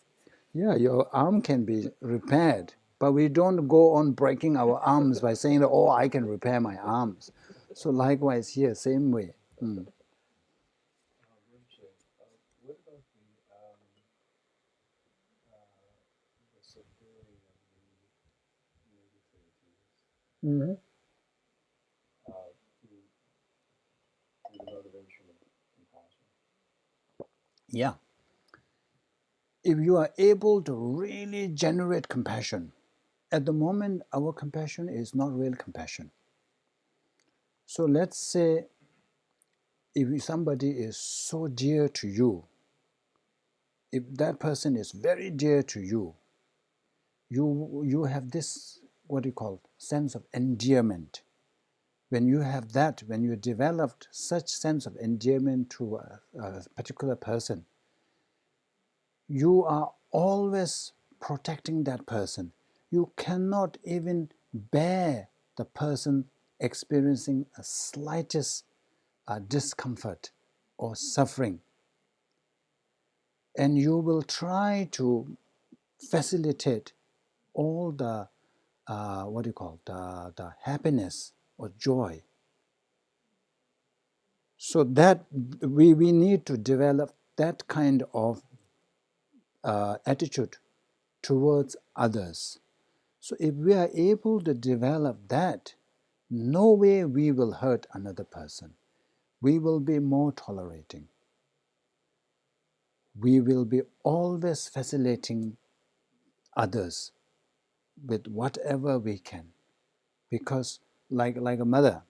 Yeah, your arm can be repaired But we don't go on breaking our arms by saying that, oh, I can repair my arms. So likewise here, same way. Rinpoche, what about the subduing of the negativities through the motivation of compassion? Yeah. If you are able to really generate compassion, at the moment our compassion is not real compassion. So let's say if somebody is so dear to you, if that person is very dear to you, you have this, what you call, sense of endearment. When you have that, when you developed such sense of endearment to a particular person, you are always protecting that person. You cannot even bear the person experiencing a slightest discomfort or suffering. And you will try to facilitate all the, the happiness or joy. So that we need to develop that kind of attitude towards others. So if we are able to develop that, no way we will hurt another person. We will be more tolerating. We will be always facilitating others with whatever we can. Because like a mother,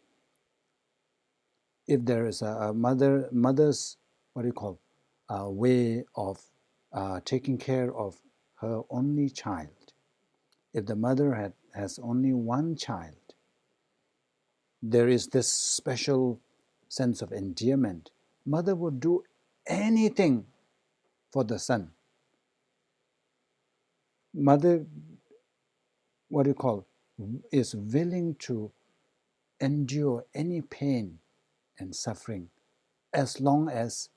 if there is a mother's, what do you call, way of taking care of her only child. If the mother has only one child, there is this special sense of endearment. Mother would do anything for the son. Mother, what do you call, is willing to endure any pain and suffering as long as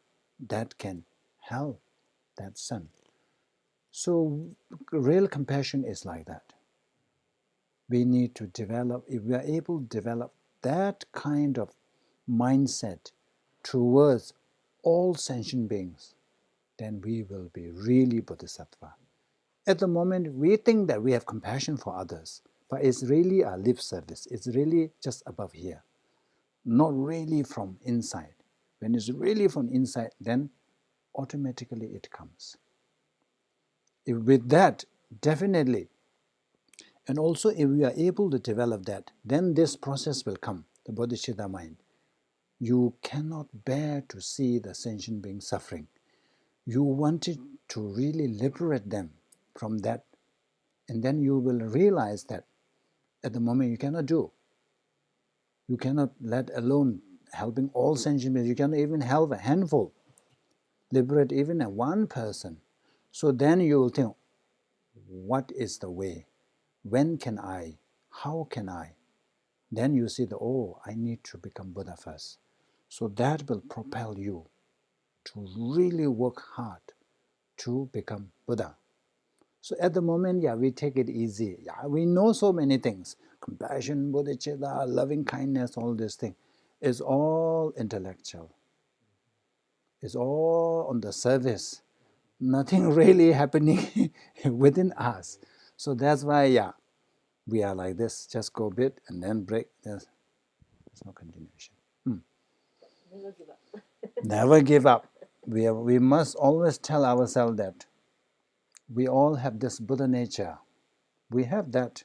that can help that son. So real compassion is like that. We need to develop, if we are able to develop that kind of mindset towards all sentient beings, then we will be really Bodhisattva. At the moment, we think that we have compassion for others, but it's really a lip service. It's really just above here, not really from inside. When it's really from inside, then automatically it comes. If with that, definitely, and also if we are able to develop that, then this process will come, the bodhicitta mind. You cannot bear to see the sentient being suffering. You wanted to really liberate them from that, and then you will realize that at the moment you cannot do. You cannot, let alone helping all sentient beings. You cannot even help a handful, liberate even a one person. So then you will think, what is the way? When can I? How can I? Then you see I need to become Buddha first. So that will propel you to really work hard to become Buddha. So at the moment, we take it easy. We know so many things. Compassion, bodhicitta, loving kindness, all these things. It's all intellectual. It's all on the surface. Nothing really happening within us. So that's why, we are like this. Just go a bit and then break. There's no continuation. Never give up. Never give up. We must always tell ourselves that we all have this Buddha nature. We have that.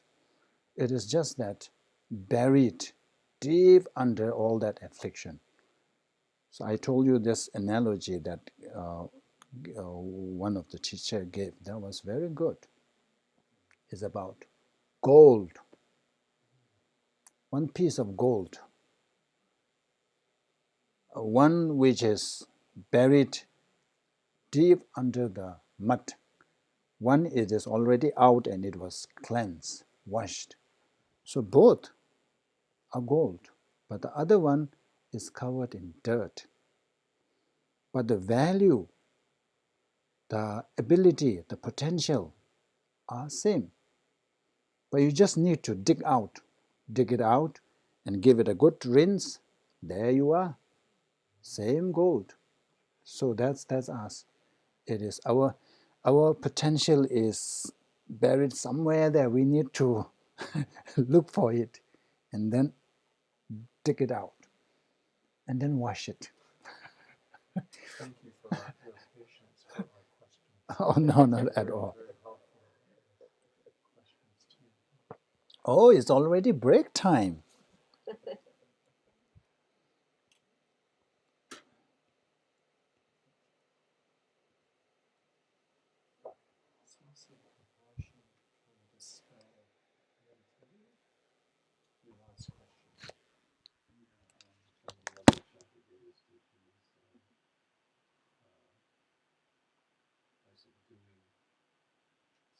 It is just that buried deep under all that affliction. So I told you this analogy that one of the teachers gave. That was very good. It's about gold. One piece of gold. One which is buried deep under the mud. One it is already out and it was cleansed, washed. So both are gold, but the other one is covered in dirt. But the value, the ability, the potential are same. But you just need to dig it out, and give it a good rinse. There you are. Same gold. So that's us. It is our potential is buried somewhere there. We need to look for it, and then dig it out, and then wash it. Thank you for your patience for our questions. Oh no, not at all. Very helpful questions too. Oh, it's already break time. Source of compassion and despair. The last question.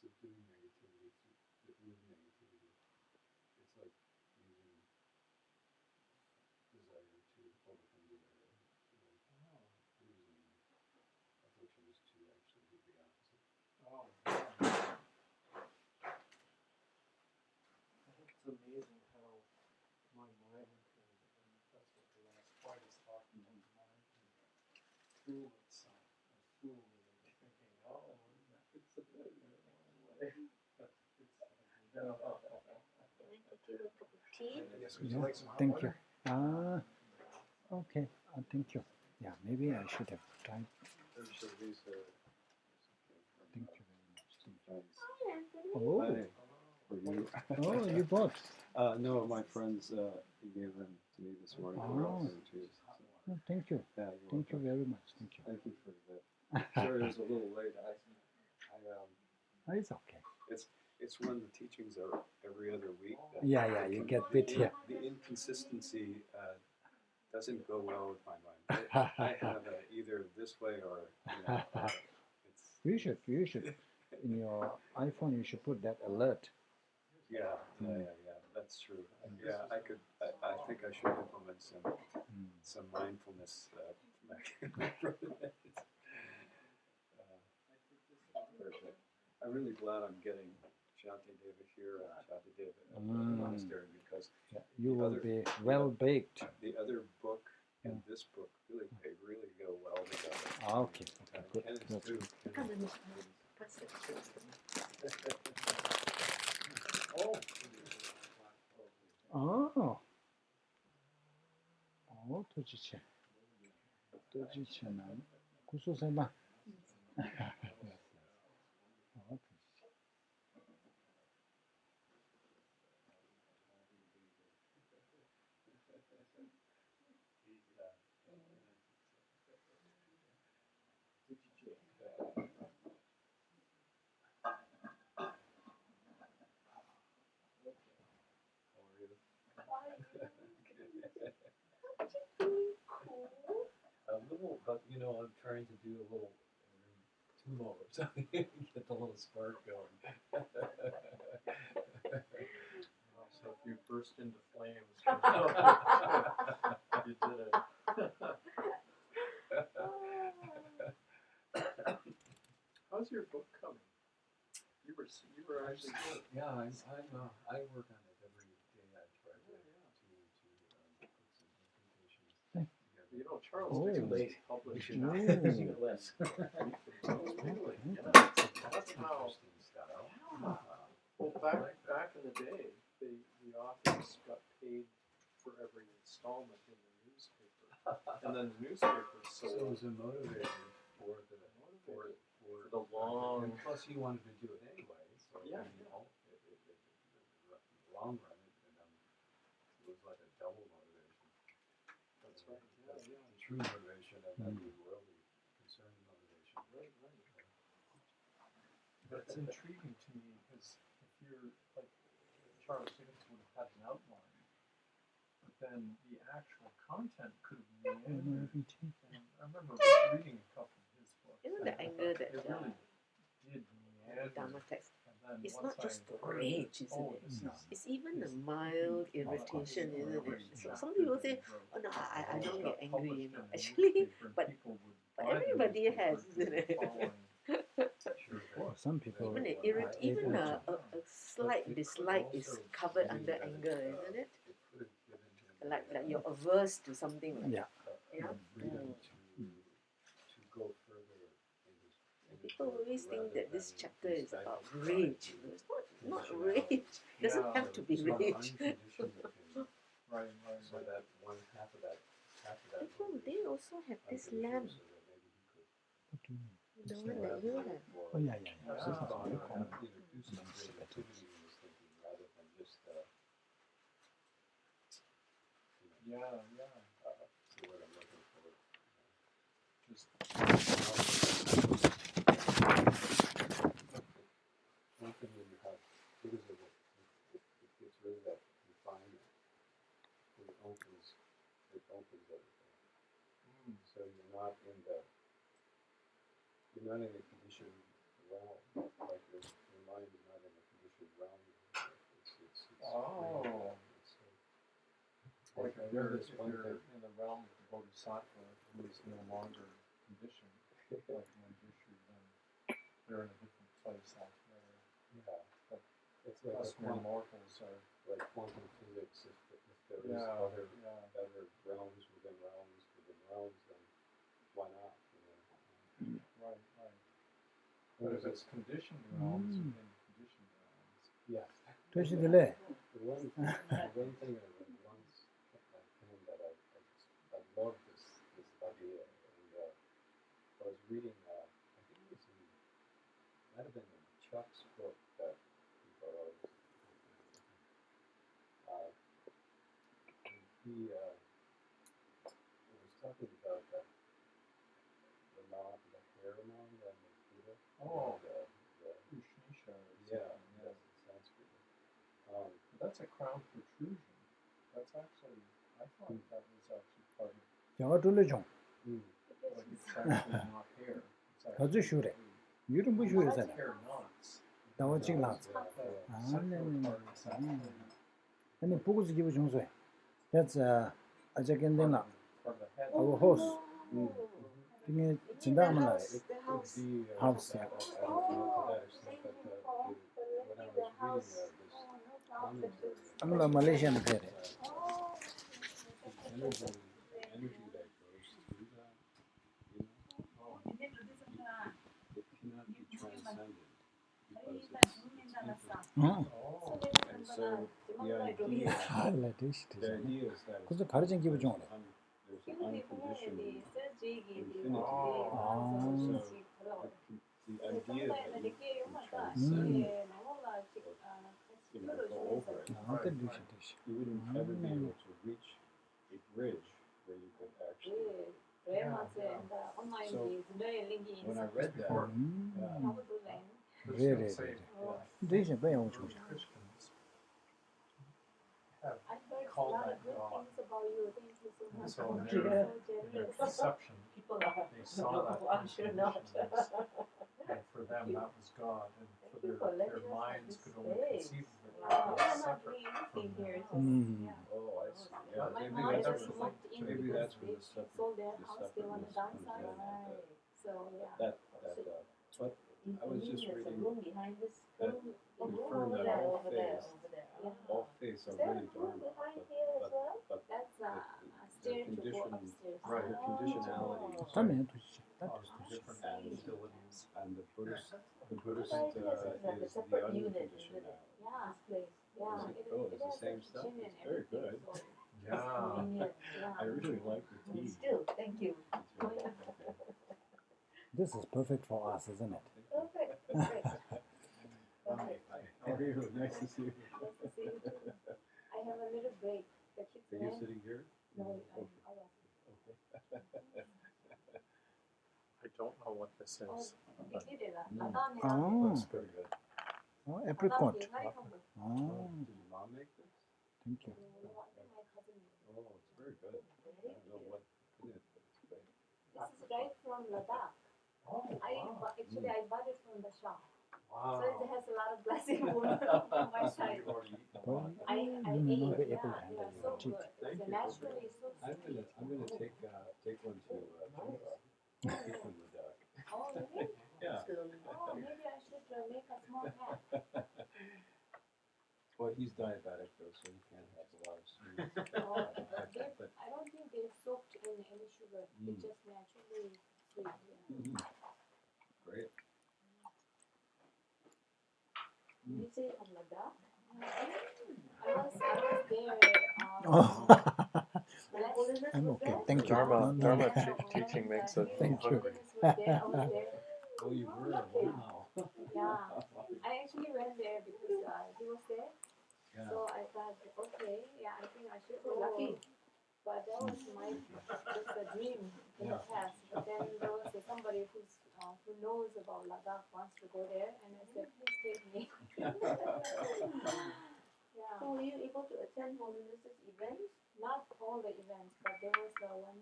Subduing negativity with negativity. It's like using desire to overcome desire. Using afflictions to actually do the opposite. Oh, wow. I think it's amazing how my mind can, and that's what the last part is talking about, the mind can fool itself, or fool me into thinking, oh, it's a bit of a wrong way. Can I get you a cup of tea? Yes, would you like some hot Thank water? you. Okay. Thank you. Yeah, maybe I should have tried. Thank you very much. Oh, For you. oh, you bought. No, my friends gave them to me this morning. Oh. Oh, thank you. Yeah, Thank you very much. Thank you. Thank you for that. Sorry, it was a little late. Oh, it's okay. It's when the teachings are every other week. Yeah, you get bit here. The inconsistency doesn't go well with my mind. I have either this way or You should. In your iPhone, you should put that alert. Yeah. That's true. Yeah, I think I should implement some mindfulness. I'm really glad I'm getting Shanti Deva here and Shanti Deva at the monastery because you will be well baked. The other book and this book they really go well together. Okay, good. Oh, 도지체. 도지체는 구소세마. A little, but I'm trying to do a little tumo or something, get the little spark going. So if you burst into flames, you did it. How's your book coming? You were actually good. Yeah, I work on it every day. I try to put some presentations together. Charles Too Dickens late. published Should that. even less. Really? Yeah. That's how. Interesting stuff. Well, back in the day, the authors got paid for every installment in the newspaper, and then the newspaper So it was a motivator for the long. And plus, you wanted to do it anyway. So Yeah. in the long run, it was like a double motivation. That's right. Yeah. True motivation and then the worldly concern motivation. Right. But it's intriguing to me because if you're like Charles Dickens would have had an outline, but then the actual content could have been in. And I remember reading a couple of his books. You know the angle that It really did meander. Dharma text. And then It's once not just I rage, isn't it? this is It's even a mild irritation, isn't it? So some people say, "Oh no, I don't get angry." Actually, but everybody has, isn't it? Sure. Well, some people. Even a slight dislike is covered under anger, isn't it? Like you're averse to something like Yeah. yeah. Freedom to go further in his People always think that this chapter is about rage. rage. It's not rage. It doesn't have to be rage. Right. So that one half of that People, they also have this lamp, the one that you have. Oh, yeah. Do some creativity in his thinking rather than just Yeah. see what I'm looking for. Just One thing when you have Buddhism, it gets rid of that refinement. It opens everything. So you're not in a conditioned realm. Like your mind is not in a conditioned realm. It's like if you're in the realm of the Bodhisattva who is no longer conditioned, like Manjushri, then they're in a different place altogether. Yeah. But It's like us mere mortals are like quantum physics. If there is other realms within realms, then why not? Right. But if it's conditioned realms within conditioned realms. Yes. To shi dile. The one thing that I love this idea, and I was reading, I think it might have been in Chuck's book that he borrowed. He was talking about the hair mound on the Buddha. Ushnisha. That's in Sanskrit. That's a crown protrusion. That's actually, I thought that was actually part of Java dule chong. like it's actually not hair. It's Kazu shure. Yuru bu shure sada. hair knots. Dawa ching lats. Ani pugus gibu chongsoy. That's ajakendeng la. Our house. Tinge chindaamala. House, yeah. Amala Malaysian pere. Energy that goes through that, it cannot be transcended because it's infinite. And so the idea is that 그래서 가르친 기분 좋네. there's an unconditioned infinity. So the idea that you can transcend it, or go over it, you wouldn't ever be able to reach a bridge where you could actually. So when I read that, Really. Christians have I've heard called a lot that of good God. things about you. Thank you so much. So I'm in so their generous. perception, People are. they saw that I'm sure not. and for them that was God, and for Thank you for their letting us minds have could this only space. conceive of it Wow. as I'm not separate doing from anything here. them. Just, oh, I see. Yeah, my maybe mom that's just where walked in maybe because that's where they the separate, sold their the house. They want to separateness comes downsize. in. So yeah. But I was just There's a reading room behind this that room. confirmed Over that there, all over there, faiths, over there. Yeah. all faiths Is are there really a room dharma, behind here as well? but That's the stairs to go condition, upstairs. Right. the conditionality También Different abilities. and the Buddhist is It's a the separate unit, isn't it? unconditionality. Yeah, this place. Yeah, It's the same stuff. kitchen and It's very everything, good. so Yeah. convenient. Yeah. I really like the tea. Still, thank you. This is perfect for us, isn't it? Perfect. Perfect. Nice to see you. Nice to see you too. I have a little break. The kids Are you went. sitting here? No, Okay. I don't know what this Oh, is. you did it. Oh. That's very good. Oh, apricot. Did Oh, your mom make this? thank you. Oh, it's very good. I don't know what in it, but it's great. This is right from Ladakh. Oh, Actually, I bought it from the shop. wow. So it has a lot of blessing on my side. You've already eaten a Well, lot. I you ate may not it. be able Yeah, to yeah, handle so your teeth. good. Thank It's you. naturally so I'm sweet. gonna take one to Drupa. He's from the duck. Oh, really? Yeah. Still, he's diabetic though, so he can't have a lot of sweets. But I don't think they're soaked in any sugar. It's just naturally sweet. great. You say from Ladakh? I was there. Oh, Last I'm okay. Thank you. Dharma, No, Dharma no. teaching makes a Thank you. Holiness was there. I was there. Oh, you were? Wow. Yeah. I actually went there because he was there. Yeah. So I thought, okay, yeah, I think I should go. Lucky. But that was my just a dream in the past. But then there was somebody who knows about Ladakh wants to go there, and I said, please take me. Yeah. So were you able to attend Holiness's events? Not all the events, but there was one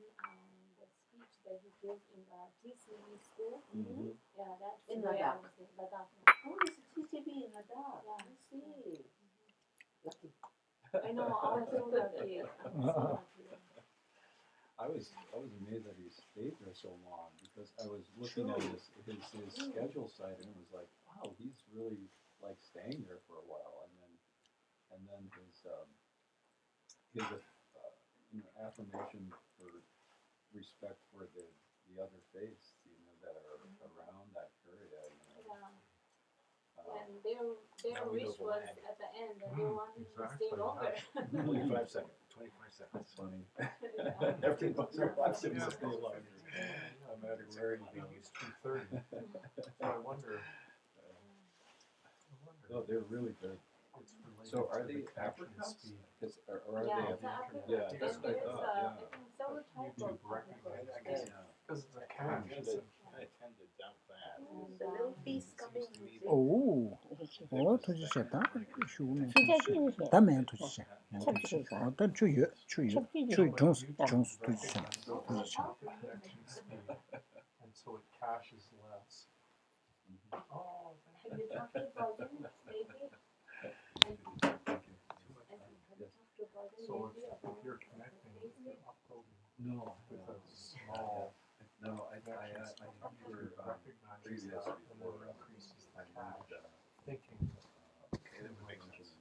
the speech that he gave in the TCB school. Mhm. Yeah, that's In where I Ladakh. was in Ladakh. Oh, there's a TCB in Ladakh. Yeah. I see. Lucky. I know, I was so lucky. I'm so lucky. I was amazed that he stayed there so long because I was looking at his schedule site and it was like, wow, he's really like staying there for a while, and then his affirmation for respect for the other faiths, that are around that area, Yeah. And their Now we know wish the was lag. at the end that they wanted to stay longer. 25 seconds. 25 seconds. That's funny. Yeah. Everybody wants him to stay longer, no matter where he It goes. used to be 30. So I wonder. Oh, they're really good. It's related So are to they the connection apricots? speed. Or are Yeah, they? it's an apricot. Yeah, And that's what I there's, thought. I Yeah. think several types You of do recognize apricots. it because it's a cache. I tend to doubt that. And the little piece coming. 오, 도지체 다 슈네. 다면 도지체. 어떤 주요 주 종수 도지체. 도지체. The connection speed. And so it caches less. Oh, Have you talked to Gordon lately? Thank you. Have you talked to Gordon so lately if about you're connecting, if you're uploading No, with a small no, I connection speed, heard it recognizes previous that and before then increases the I cache. moved Thinking That would make sense.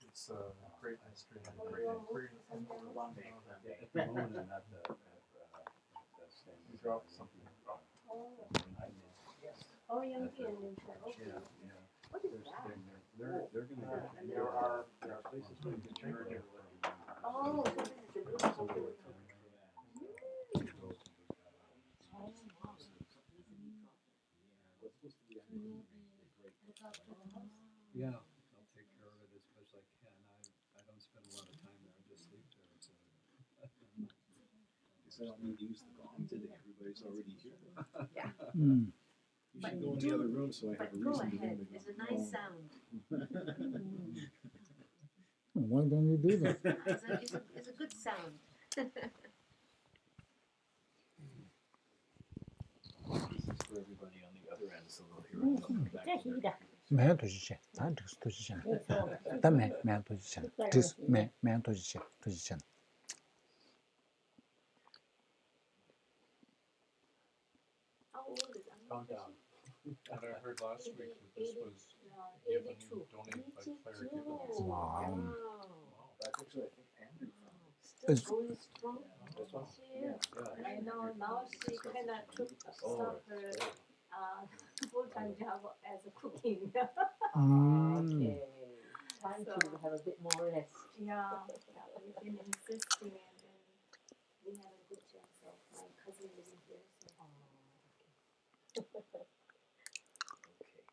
it's a great mystery and Oh, great you want to great move to some one down? at the moment I'm at that same. You dropped something. Oh, Yankee and Newton. Okay. Yeah. What is that? They're gonna get. And there are places where you can drink it. Oh, so this is the group photo. Yeah, I'll take care of it as best I can. I don't spend a lot of time there. I just sleep there. So. Guess I don't need to use the gong today. Everybody's already here. 음. You should go in the other room so I have a But go reason to ahead. ring the It's a gong. nice sound. Why don't you do that? It's a good sound. This is for everybody on the other end, so they'll hear it coming back to their 매 도지체. 다 도지체. 다매 도지체. this 매 도지체. 도지체. How old is Calm Amish? down. And I heard last week that this was 82. donated by Claire 82. Gibbons. Wow. That's actually, I think, Andrew found it. Still going strong. This one? I know now she kind of stopped her full-time job as a cooking. Okay. Time to have a bit more rest. Yeah, we've been insisting, and then we had a good chance of my cousin living here. So. Okay.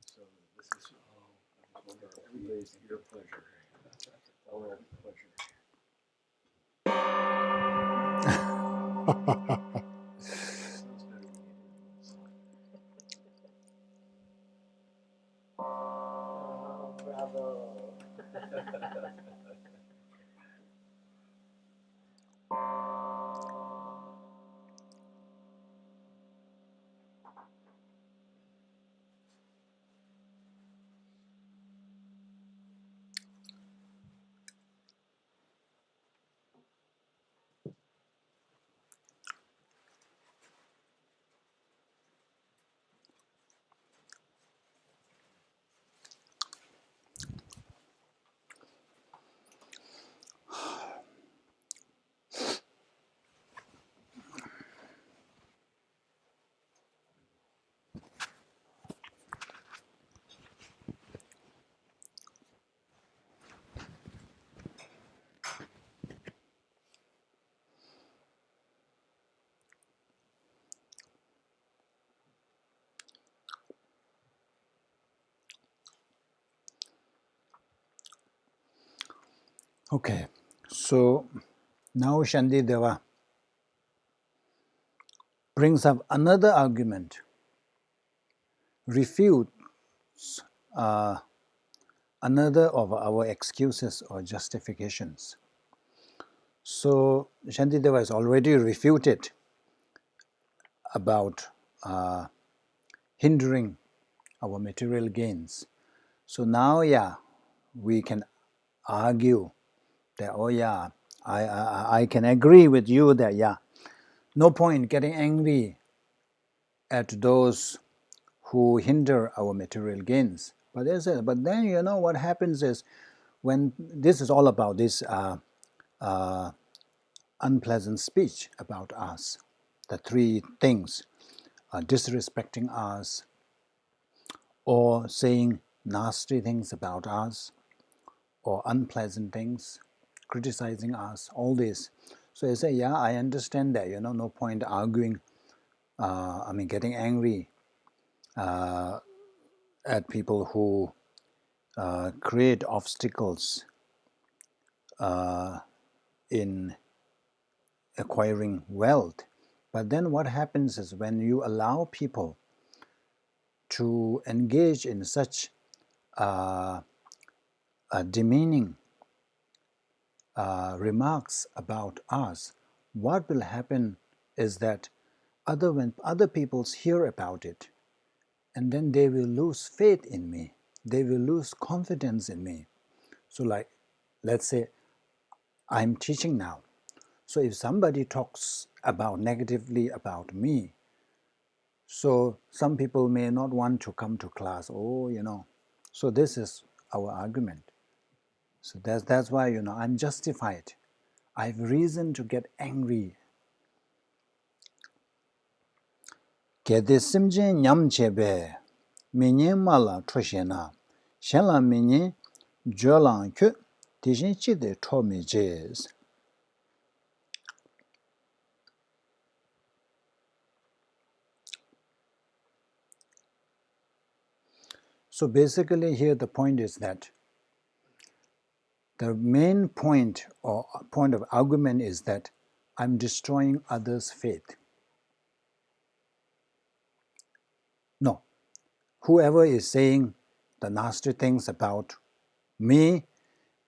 So this is, I just wonder, everybody's your pleasure. Our pleasure. Sounds better when you do it. Oh, bravo. Okay, so now Shantideva brings up another argument, refutes another of our excuses or justifications. So Shantideva has already refuted about hindering our material gains. So now, we can argue that, I can agree with you that, no point getting angry at those who hinder our material gains. But then what happens is, when this is all about this unpleasant speech about us, the three things, disrespecting us, or saying nasty things about us, or unpleasant things, criticizing us, all this. So I say, I understand that, no point arguing, getting angry at people who create obstacles in acquiring wealth. But then what happens is, when you allow people to engage in such demeaning remarks about us, what will happen is that when other people hear about it, and then they will lose faith in me, they will lose confidence in me. So like, let's say I'm teaching now. So if somebody talks negatively about me, so some people may not want to come to class. So this is our argument. So that's why, I'm justified. I have reason to get angry. Kede simje nyam chebe, minye mala troshena, shenla minye jolan kyo, tishin chide tomi jes. So basically here the point is that the main point or point of argument is that I'm destroying others' faith. No, whoever is saying the nasty things about me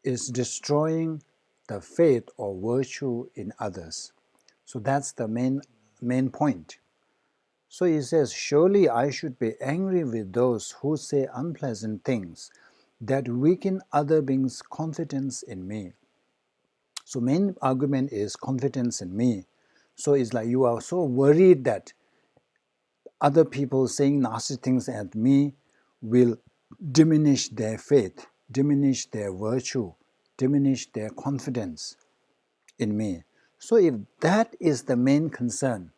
is destroying the faith or virtue in others. So that's the main point. So he says, surely I should be angry with those who say unpleasant things that weaken other beings' confidence in me. So main argument is confidence in me. So it's like you are so worried that other people saying nasty things at me will diminish their faith, diminish their virtue, diminish their confidence in me. So if that is the main concern,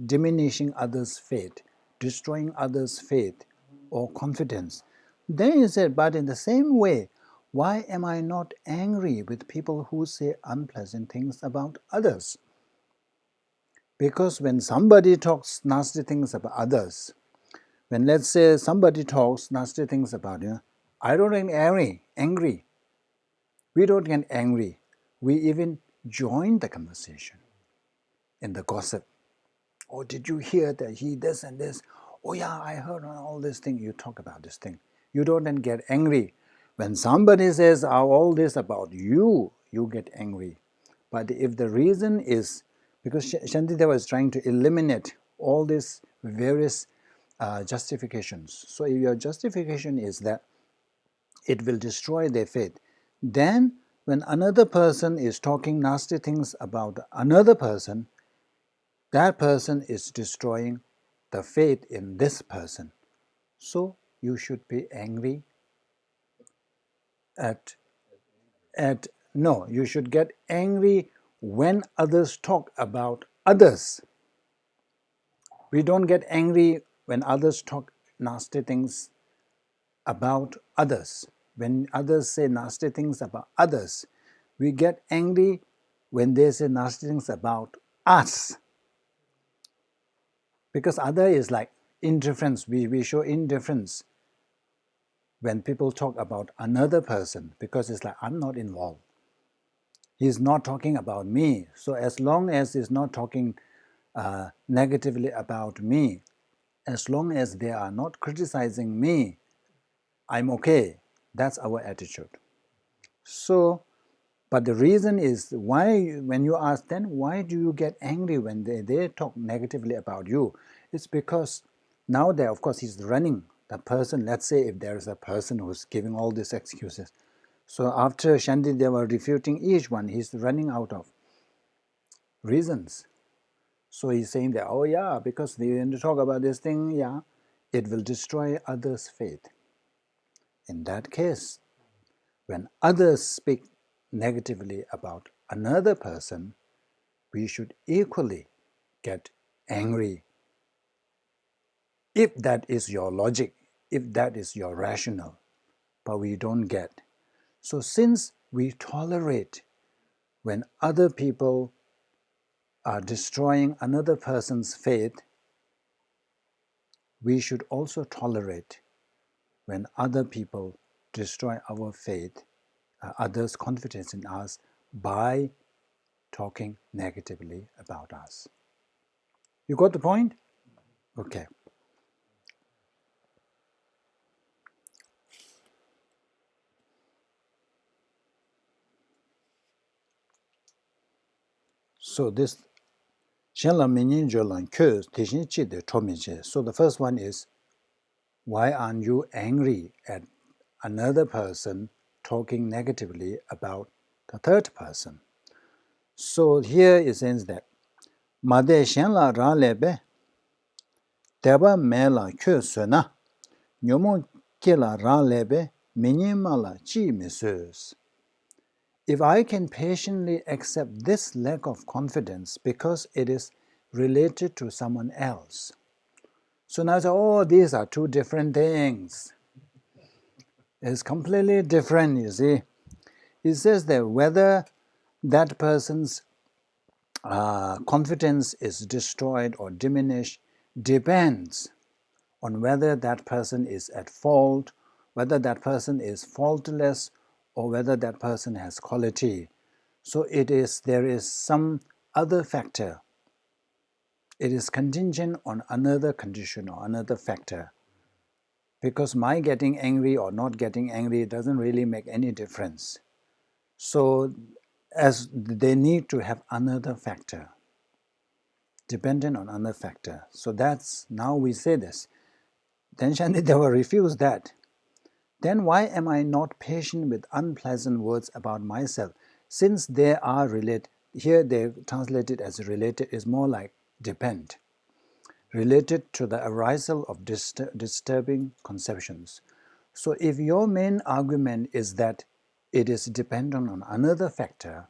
diminishing others' faith, destroying others' faith or confidence, then he said, but in the same way, why am I not angry with people who say unpleasant things about others? Because when somebody talks nasty things about others, when let's say somebody talks nasty things about you, I don't get angry. We don't get angry. We even join the conversation in the gossip. Oh, did you hear that he this and this? Oh yeah, I heard all this thing. You talk about this thing. You don't then get angry. When somebody says all this about you, you get angry. But if the reason is, because Shantideva is trying to eliminate all these various justifications. So if your justification is that it will destroy their faith, then when another person is talking nasty things about another person, that person is destroying the faith in this person. So you should be angry you should get angry when others talk about others. We don't get angry when others talk nasty things about others. When others say nasty things about others, we get angry when they say nasty things about us. Because other is like indifference. We show indifference when people talk about another person, because it's like, I'm not involved. He's not talking about me. So as long as he's not talking negatively about me, as long as they are not criticizing me, I'm okay. That's our attitude. So, but the reason is why, when you ask then, why do you get angry when they talk negatively about you? It's because now there, of course, he's running the person. Let's say if there is a person who's giving all these excuses. So after Shanti, they were refuting each one. He's running out of reasons. So he's saying that, oh yeah, because they want to talk about this thing, yeah, it will destroy others' faith. In that case, when others speak negatively about another person, we should equally get angry if that is your logic, if that is your rational, but we don't get. So since we tolerate when other people are destroying another person's faith, we should also tolerate when other people destroy our faith, others' confidence in us by talking negatively about us. You got the point? Okay. So this Shenla Minyin Jolan Kyo Tishin Chi de Tomiche. So the first one is, why aren't you angry at another person talking negatively about the third person? So here it says that Made Shenla Ra Lebe Deba Mela Kyo Suna Nyomo Kila Ra Lebe Minimala Chi Misus. If I can patiently accept this lack of confidence because it is related to someone else. So now I say, oh, these are two different things. It's completely different, you see. It says that whether that person's confidence is destroyed or diminished depends on whether that person is at fault, whether that person is faultless, or whether that person has quality. So there is some other factor. It is contingent on another condition or another factor. Because my getting angry or not getting angry doesn't really make any difference. So as they need to have another factor, dependent on another factor. So that's, now we say this. Then Shantideva refused that. Then why am I not patient with unpleasant words about myself? Since they are related, here they translate it as related, is more like depend. Related to the arisal of disturbing conceptions. So if your main argument is that it is dependent on another factor,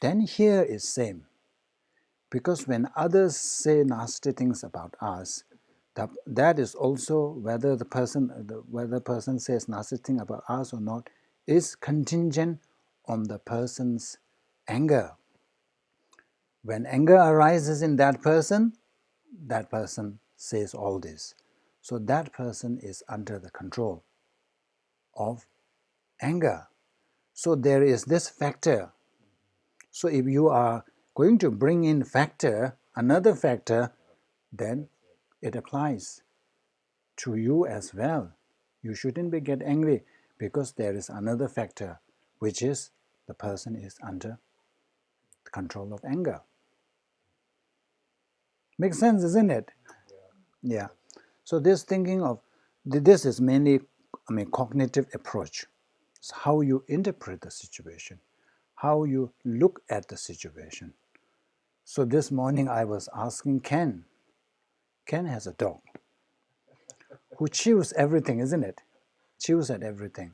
then here is same. Because when others say nasty things about us, that is also whether the person says nasty thing about us or not is contingent on the person's anger. When anger arises in that person says all this. So that person is under the control of anger. So there is this factor. So if you are going to bring in another factor, then it applies to you as well. You shouldn't get angry because there is another factor, which is the person is under the control of anger. Makes sense, isn't it? Yeah. So this thinking of, this is mainly, cognitive approach. It's how you interpret the situation, how you look at the situation. So this morning I was asking Ken. Ken has a dog who chews everything, isn't it? Chews at everything.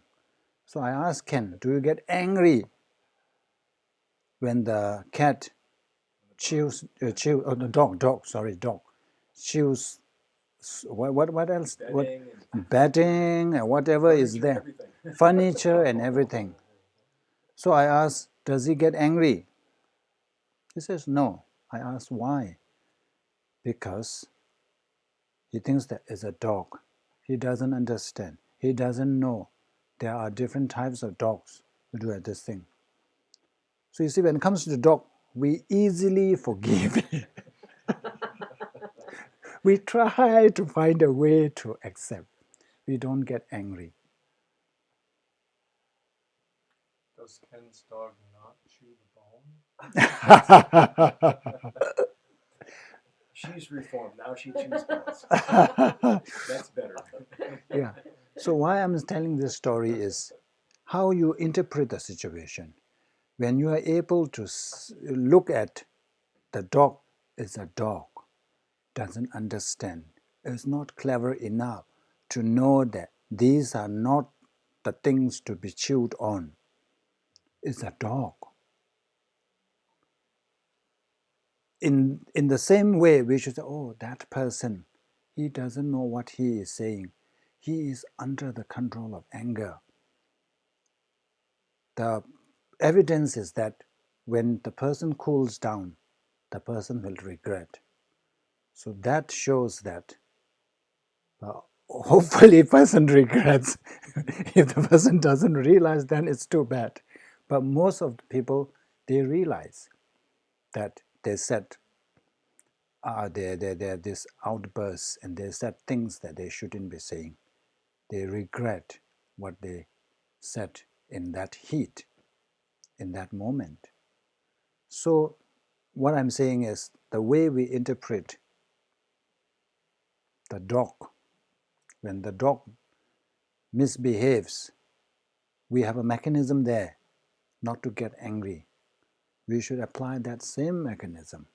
So I asked Ken, do you get angry when the cat chews, the dog, chews, what else? Bedding and whatever is there. Furniture and everything. So I asked, does he get angry? He says, no. I asked, why? Because he thinks that it's a dog. He doesn't understand. He doesn't know there are different types of dogs who do this thing. So you see, when it comes to the dog, we easily forgive. We try to find a way to accept. We don't get angry. Does Ken's dog not chew the bone? She's reformed. Now she chews bones. That's better. Yeah. So why I'm telling this story is how you interpret the situation. When you are able to look at the dog is a dog, doesn't understand, is not clever enough to know that these are not the things to be chewed on. It's a dog. In the same way, we should say, oh, that person, he doesn't know what he is saying. He is under the control of anger. The evidence is that when the person cools down, the person will regret. So that shows that hopefully a person regrets. If the person doesn't realize, then it's too bad. But most of the people, they realize that they said this outbursts and they said things that they shouldn't be saying. They regret what they said in that heat, in that moment. So what I'm saying is the way we interpret the dog, when the dog misbehaves, we have a mechanism there not to get angry. We should apply that same mechanism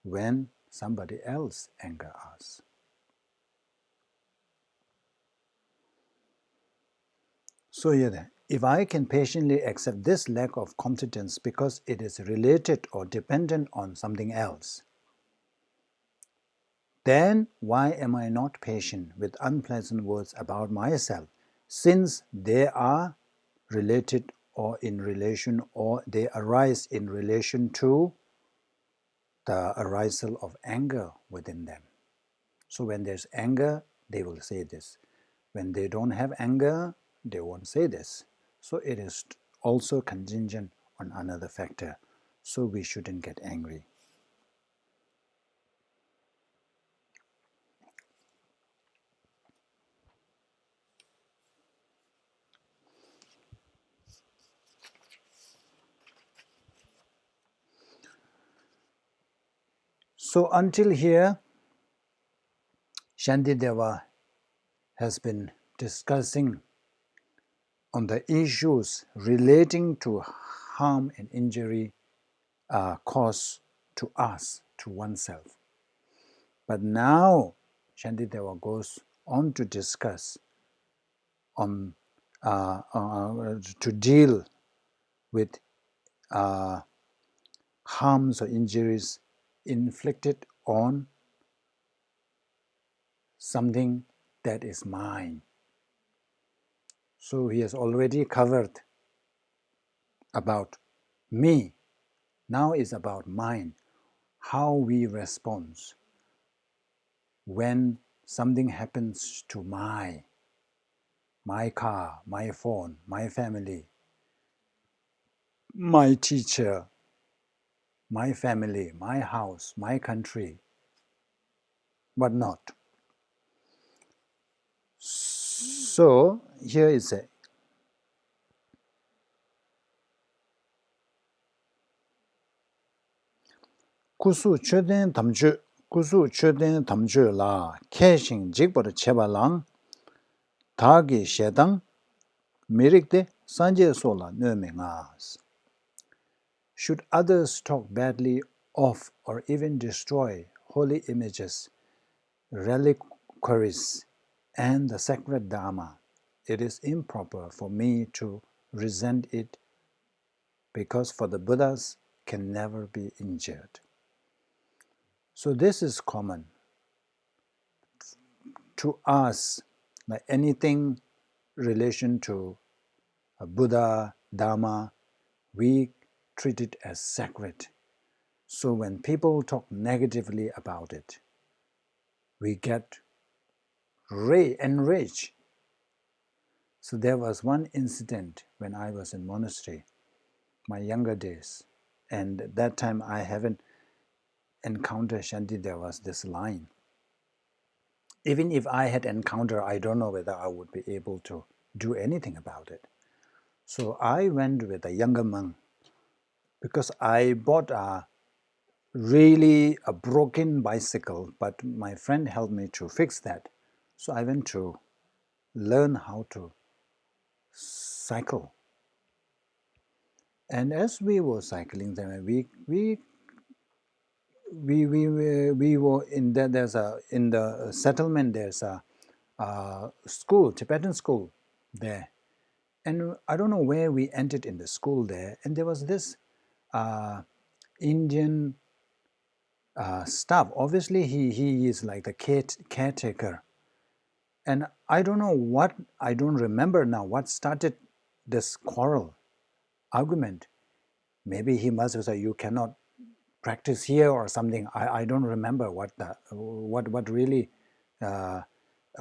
when somebody else angers us. So if I can patiently accept this lack of competence because it is related or dependent on something else, then why am I not patient with unpleasant words about myself, since they are related or in relation, or they arise in relation to the arisal of anger within them? So when there's anger, they will say this. When they don't have anger, they won't say this. So it is also contingent on another factor. So we shouldn't get angry. So until here, Shantideva has been discussing on the issues relating to harm and injury caused to us, to oneself. But now Shantideva goes on to discuss on to deal with harms or injuries inflicted on something that is mine. So he has already covered about me. Now is about mine, how we respond when something happens to my car, my phone, my family, my teacher, my family, my house, my country, whatnot. So here is a kusu choden tamju la keshin jikbar chebalang tagi shedang mirikde sanje sola nömengas. Should others talk badly of or even destroy holy images, reliquaries, and the sacred Dharma, it is improper for me to resent it, because for the Buddhas can never be injured. So this is common to us, like anything relation to a Buddha, Dharma, we treat it as sacred. So when people talk negatively about it, we get enraged. So there was one incident when I was in monastery. my younger days. And at that time I haven't encountered Shantideva's this line. Even if I had encountered, I don't know whether I would be able to do anything about it. So I went with a younger monk because I bought a broken bicycle, but my friend helped me to fix that. So I went to learn how to cycle. And as we were cycling, then we were in there. In the settlement. There's a school, Tibetan school there, and I don't know where we entered in the school there, and there was this Indian staff. Obviously, he is like the caretaker, and I don't know what, I don't remember now what started this quarrel, argument. Maybe he must have said, "You cannot practice here" or something. I don't remember what really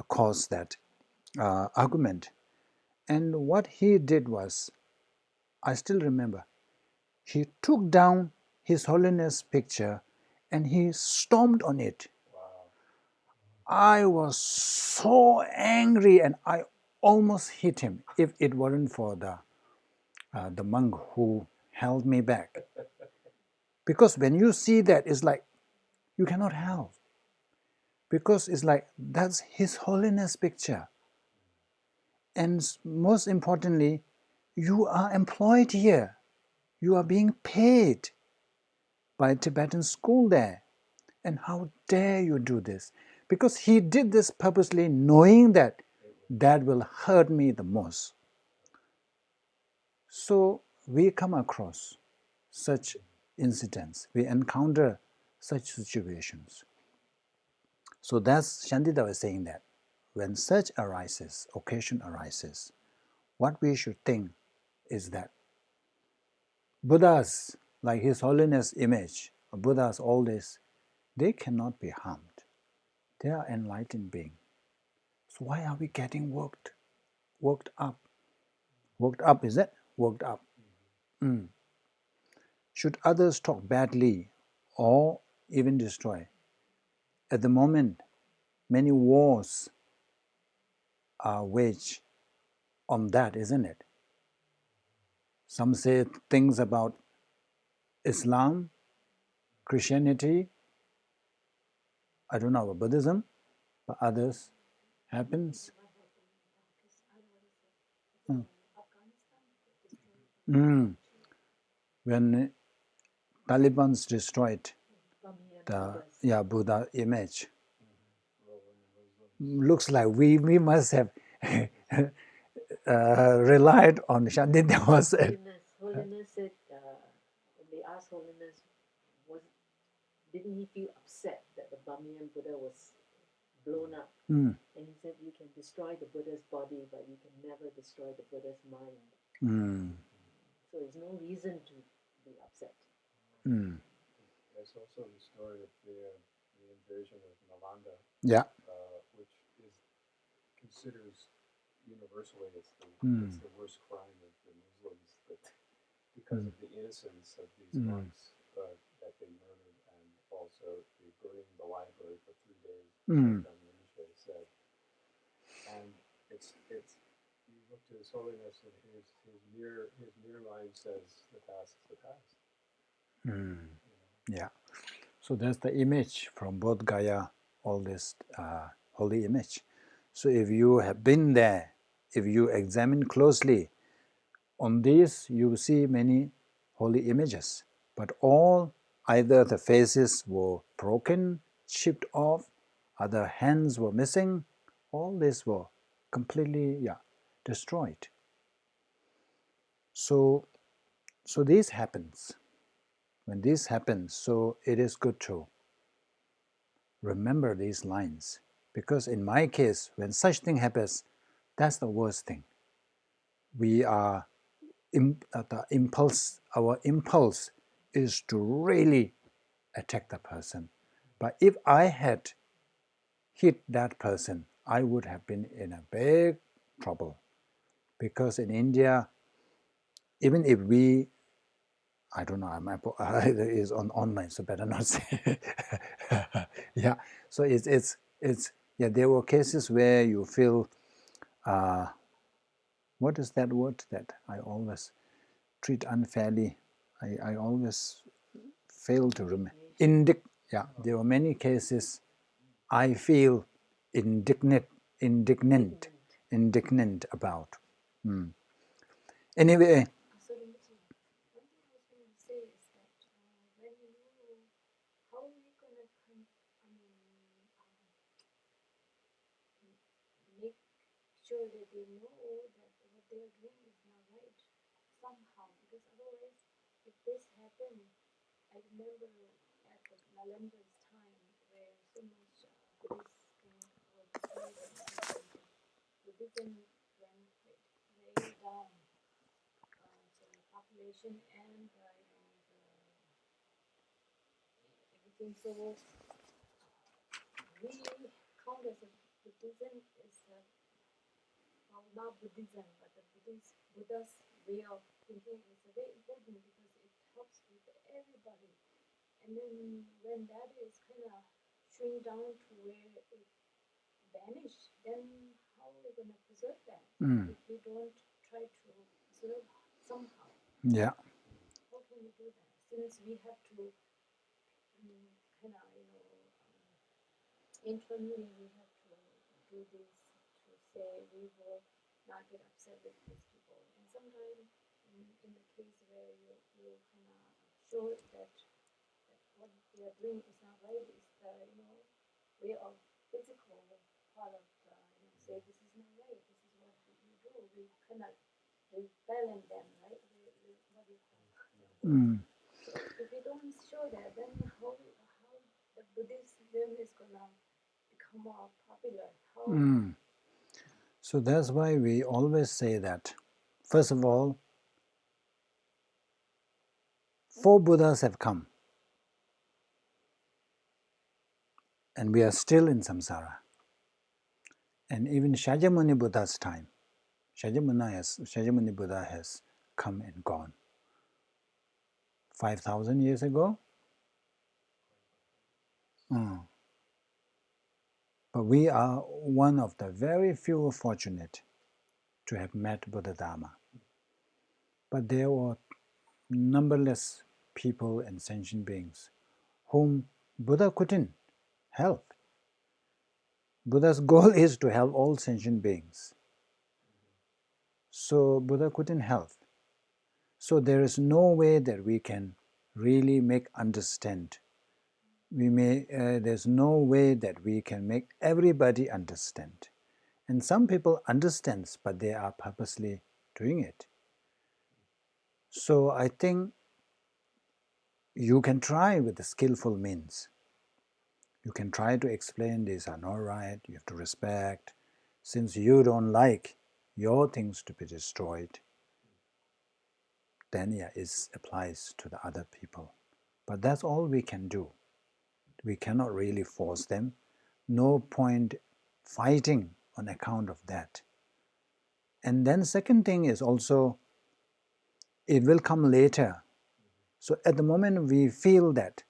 caused that argument. And what he did was, I still remember, he took down His Holiness picture and he stomped on it. I was so angry and I almost hit him if it weren't for the monk who held me back. Because when you see that, it's like you cannot help. Because it's like that's His Holiness picture. And most importantly, you are employed here. You are being paid by a Tibetan school there. And how dare you do this? Because he did this purposely, knowing that that will hurt me the most. So we come across such incidents. We encounter such situations. So that's Shantideva saying that when such occasion arises, what we should think is that Buddhas, like His Holiness image, Buddhas, all this, they cannot be harmed. They are enlightened beings. So why are we getting worked up? Worked up, is it? Worked up. Should others talk badly or even destroy? At the moment, many wars are waged on that, isn't it? Some say things about Islam, Christianity, I don't know about Buddhism, but others happens. When Taliban's destroyed the Buddha image, looks like we must have relied on Shantideva's. Holiness said, when they asked Holiness, didn't he feel upset that the Bamiyan Buddha was blown up? And he said, you can destroy the Buddha's body, but you can never destroy the Buddha's mind. So there's no reason to be upset. There's also the story of the invasion of Nalanda, which considers universally it's the worst crime of the Muslims, that because of the innocence of these monks that they murdered, and also they burned the library for 3 days, like Rinpoche said. And it's you look to His Holiness, and his mirror line says the past is the past. Yeah. So that's the image from Bodh Gaya, all this holy image. So if you have been there, if you examine closely, on this you see many holy images, but all, either the faces were broken, chipped off, other hands were missing, all these were completely destroyed. So this happens. When this happens, so it is good to remember these lines, because in my case, when such thing happens, that's the worst thing. We are our impulse is to really attack the person. But if I had hit that person, I would have been in a big trouble, because in India, even if we I don't know, it is on online, so better not say. Yeah, so it's yeah, there were cases where you feel, what is that word that I always treat unfairly? I always fail to remember. Yeah, there were many cases I feel indignant about. Anyway. So one thing I was going to say is that when you, how are you going to make sure that they know that what they are doing is not right somehow? Because otherwise, if this happened, I remember at the Nalanda's time where so much Buddhist thing was destroyed and Buddhism went way down, the population and everything. So we count as a Buddhism is well, not Buddhism, but the Buddha's way of thinking is very important because it helps with everybody. And then when that is kind of shrink down to where it vanished, then how are we going to preserve that if we don't try to preserve somehow? Yeah. How can we do that? Since we have to kind of, internally we have to do this to say we will not get upset with these people. And sometimes in the case where you kind of show that what we are doing is not right, is the way of physical part of say this is not right, this is what you do. We kind of repellent them, right? What do you call it? So if we don't show that, then how the Buddhism is gonna become more popular? How? So that's why we always say that, first of all, 4 Buddhas have come, and we are still in samsara. And even Shakyamuni Buddha's time, Shakyamuni Buddha has come and gone. 5,000 years ago? But we are one of the very few fortunate to have met Buddha Dharma. But there were numberless people and sentient beings whom Buddha couldn't help. Buddha's goal is to help all sentient beings. So Buddha couldn't help. So there is no way that we can really make understand. There's no way that we can make everybody understand. And some people understand, but they are purposely doing it. So I think you can try with the skillful means. You can try to explain these are not right, you have to respect. Since you don't like your things to be destroyed, then yeah, it applies to the other people. But that's all we can do. We cannot really force them. No point fighting on account of that. And then second thing is also, it will come later. So at the moment we feel that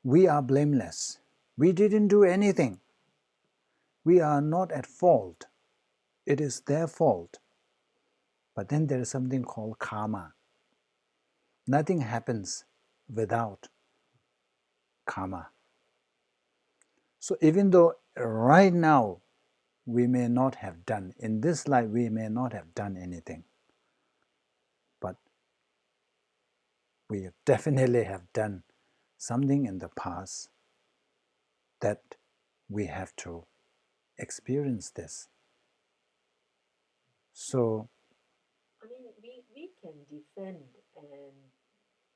we are blameless. We didn't do anything. We are not at fault. It is their fault. But then there is something called karma. Nothing happens without karma. So even though right now we may not have done, in this life we may not have done anything, but we definitely have done something in the past that we have to experience this. So I mean, we can defend and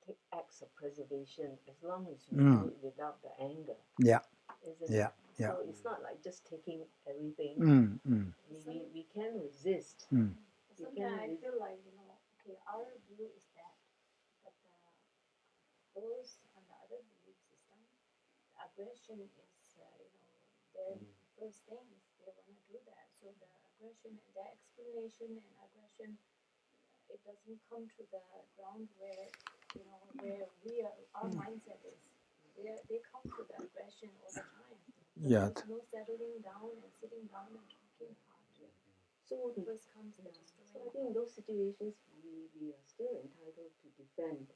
take acts of preservation as long as you do it without the anger. Yeah. Isn't Yeah. it? Yeah. So it's not like just taking everything. We can resist. Sometimes I feel like, okay, our view is that, but those on the other belief system, aggression is, their first things. They want to do that. So the aggression, the explanation and aggression it doesn't come to the ground where, where our mindset is. They come to the aggression all the time. Yeah. There's no settling down and sitting down and talking part. So it first comes the destroying. So I think in those situations we are still entitled to defend.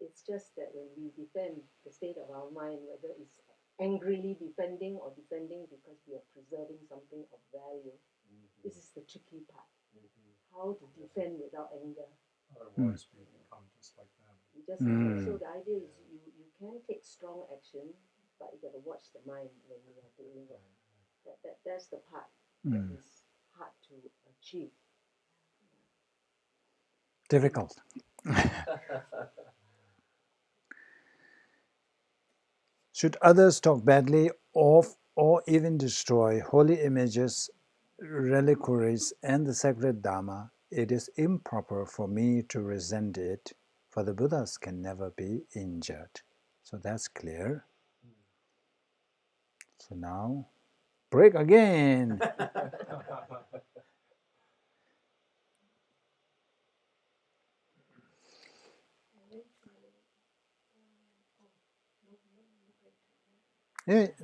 It's just that when we defend the state of our mind, whether it's angrily defending or defending because we are preserving something of value, this is the tricky part. How to defend without anger. Otherwise, we become just like them. So the idea is you can take strong action, but you got to watch the mind when you are doing that. That's the part that is hard to achieve. Difficult. Should others talk badly of or even destroy holy images, reliquaries, and the sacred Dharma, it is improper for me to resent it, for the Buddhas can never be injured. So that's clear. So now, break again.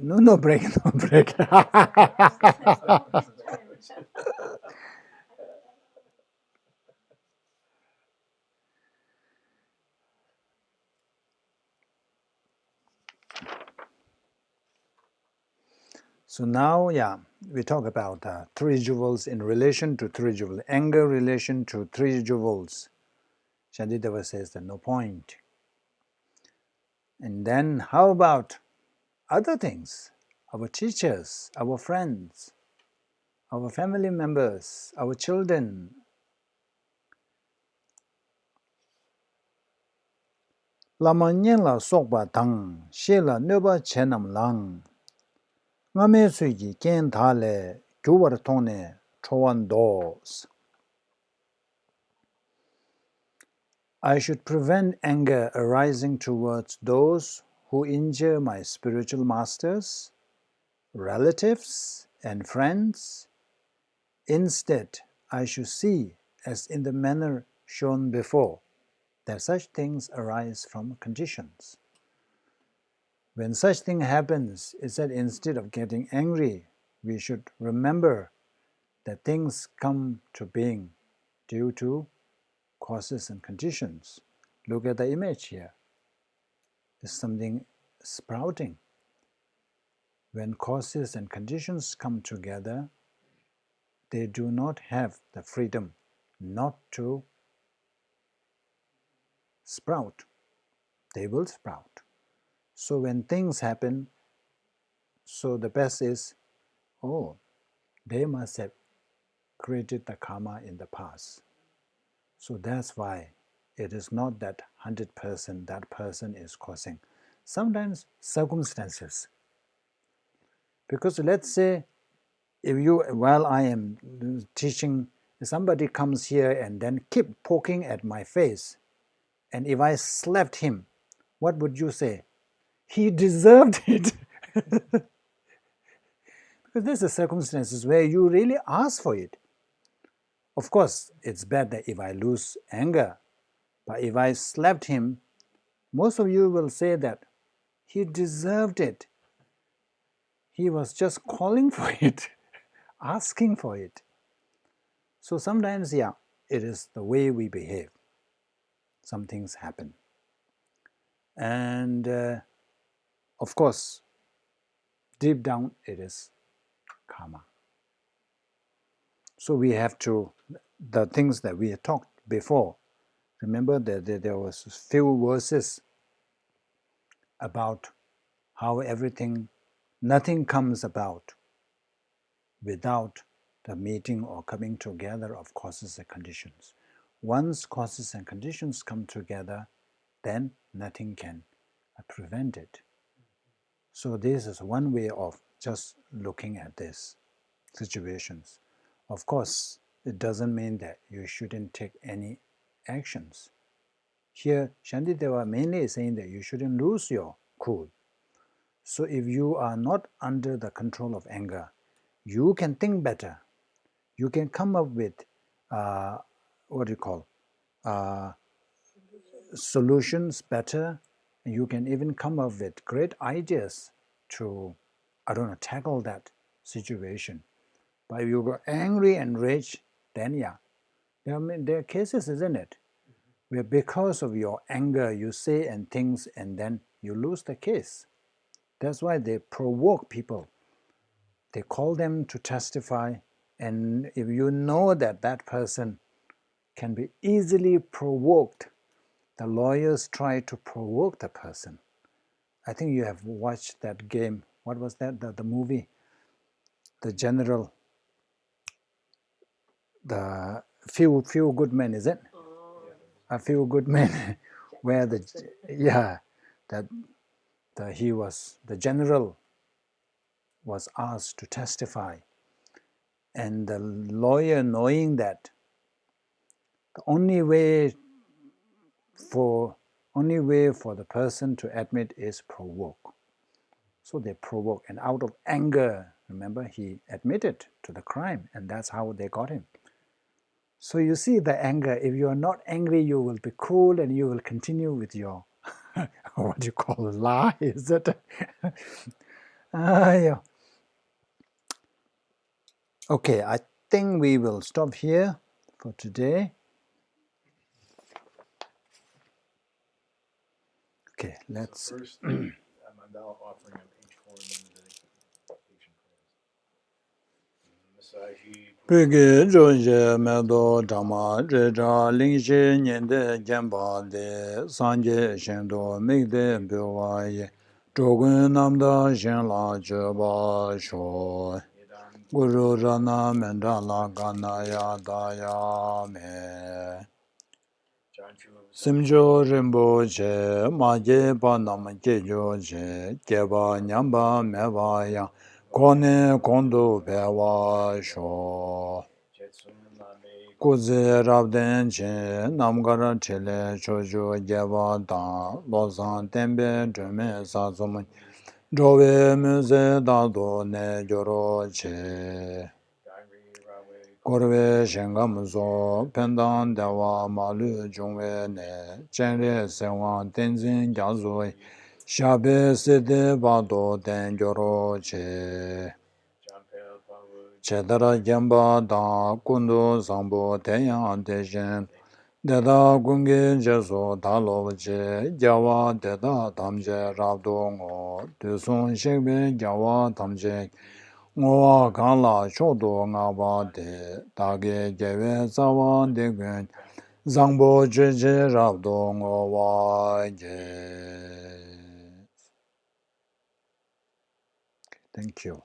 No break, no break. So now, we talk about three jewels in relation to three jewels. Anger relation to three jewels. Shantideva says that no point. And then how about other things? Our teachers, our friends, our family members, our children. Lama nyen la sokpa tang, she la nyoba chenam lang. Ngame suji ken thale, gyuwar tone, chowan dos. I should prevent anger arising towards those who injure my spiritual masters, relatives, and friends. Instead, I should see, as in the manner shown before, that such things arise from conditions. When such thing happens, is that instead of getting angry, we should remember that things come to being due to causes and conditions. Look at the image here. There's something sprouting. When causes and conditions come together, they do not have the freedom not to sprout. They will sprout. So when things happen, so the best is, they must have created the karma in the past. So that's why it is not that 100% that person is causing. Sometimes circumstances. Because let's say, while I am teaching, somebody comes here and then keep poking at my face, and if I slapped him, what would you say? He deserved it. Because there's the circumstances where you really ask for it. Of course, it's bad that if I lose anger, but if I slapped him, most of you will say that he deserved it. He was just calling for it, asking for it. So sometimes, it is the way we behave. Some things happen. And of course, deep down, it is karma. So we have to, the things that we had talked before, remember that there was a few verses about how nothing comes about without the meeting or coming together of causes and conditions. Once causes and conditions come together, then nothing can prevent it. So this is one way of just looking at these situations. Of course, it doesn't mean that you shouldn't take any actions. Here, Shantideva mainly is saying that you shouldn't lose your cool. So if you are not under the control of anger, you can think better. You can come up with, solutions better. You can even come up with great ideas to, I don't know, tackle that situation. But if you go angry and rage, then yeah, there are cases, isn't it, where because of your anger you say and things and then you lose the case. That's why they provoke people. They call them to testify, and if you know that that person can be easily provoked, the lawyers try to provoke the person. I think you have watched that game. What was that? The movie, The General, the Few Good Men, is it? A Few Good Men, where the general was asked to testify, and the lawyer, knowing that the only way for the person to admit is provoke. So they provoke, and out of anger, remember, he admitted to the crime, and that's how they got him. So you see the anger. If you are not angry, you will be cool and you will continue with your what do you call it, lie, is it? Yeah. Okay, I think we will stop here for today. Okay, let's. So first, I'm now offering on page 4 meditation prayers. Pege Joje Medo Dhamma Reja Lingshi Nyende Genpa De Sanje Shendo Migde Biwaye Jogun Namda Shenla Jeba Sho Guru Rana Mendala Ganaya Daya Me Simjo Rinpoche Maje Panam Kejo Je Keba Nyamba Mevaya Kone Kondo Bewa Sho Kuze Rabden Che Namgara Chile Chojo Geva Da Lozan Tembe Drume Sazum Jove Muse Dado Ne Joro Che Korwe Shengamzo Pendan Dewa Malu Jungwe Ne Chenre Sewan Tenzin Gyazoi Shabe Sede Bado Den Joro Che Chedara Gemba Da Kundu Sambo Teyan Dejen Deda Gungi Jeso Talo Che Jawa Deda Tamje Rabdo Ngo Dusun Shekbe Jawa Tamje Ngowa Kanla Chodo Ngaba De Dage Gewe Zawa Degun Zangbo Jeje Rabdo Ngowa Je. Thank you.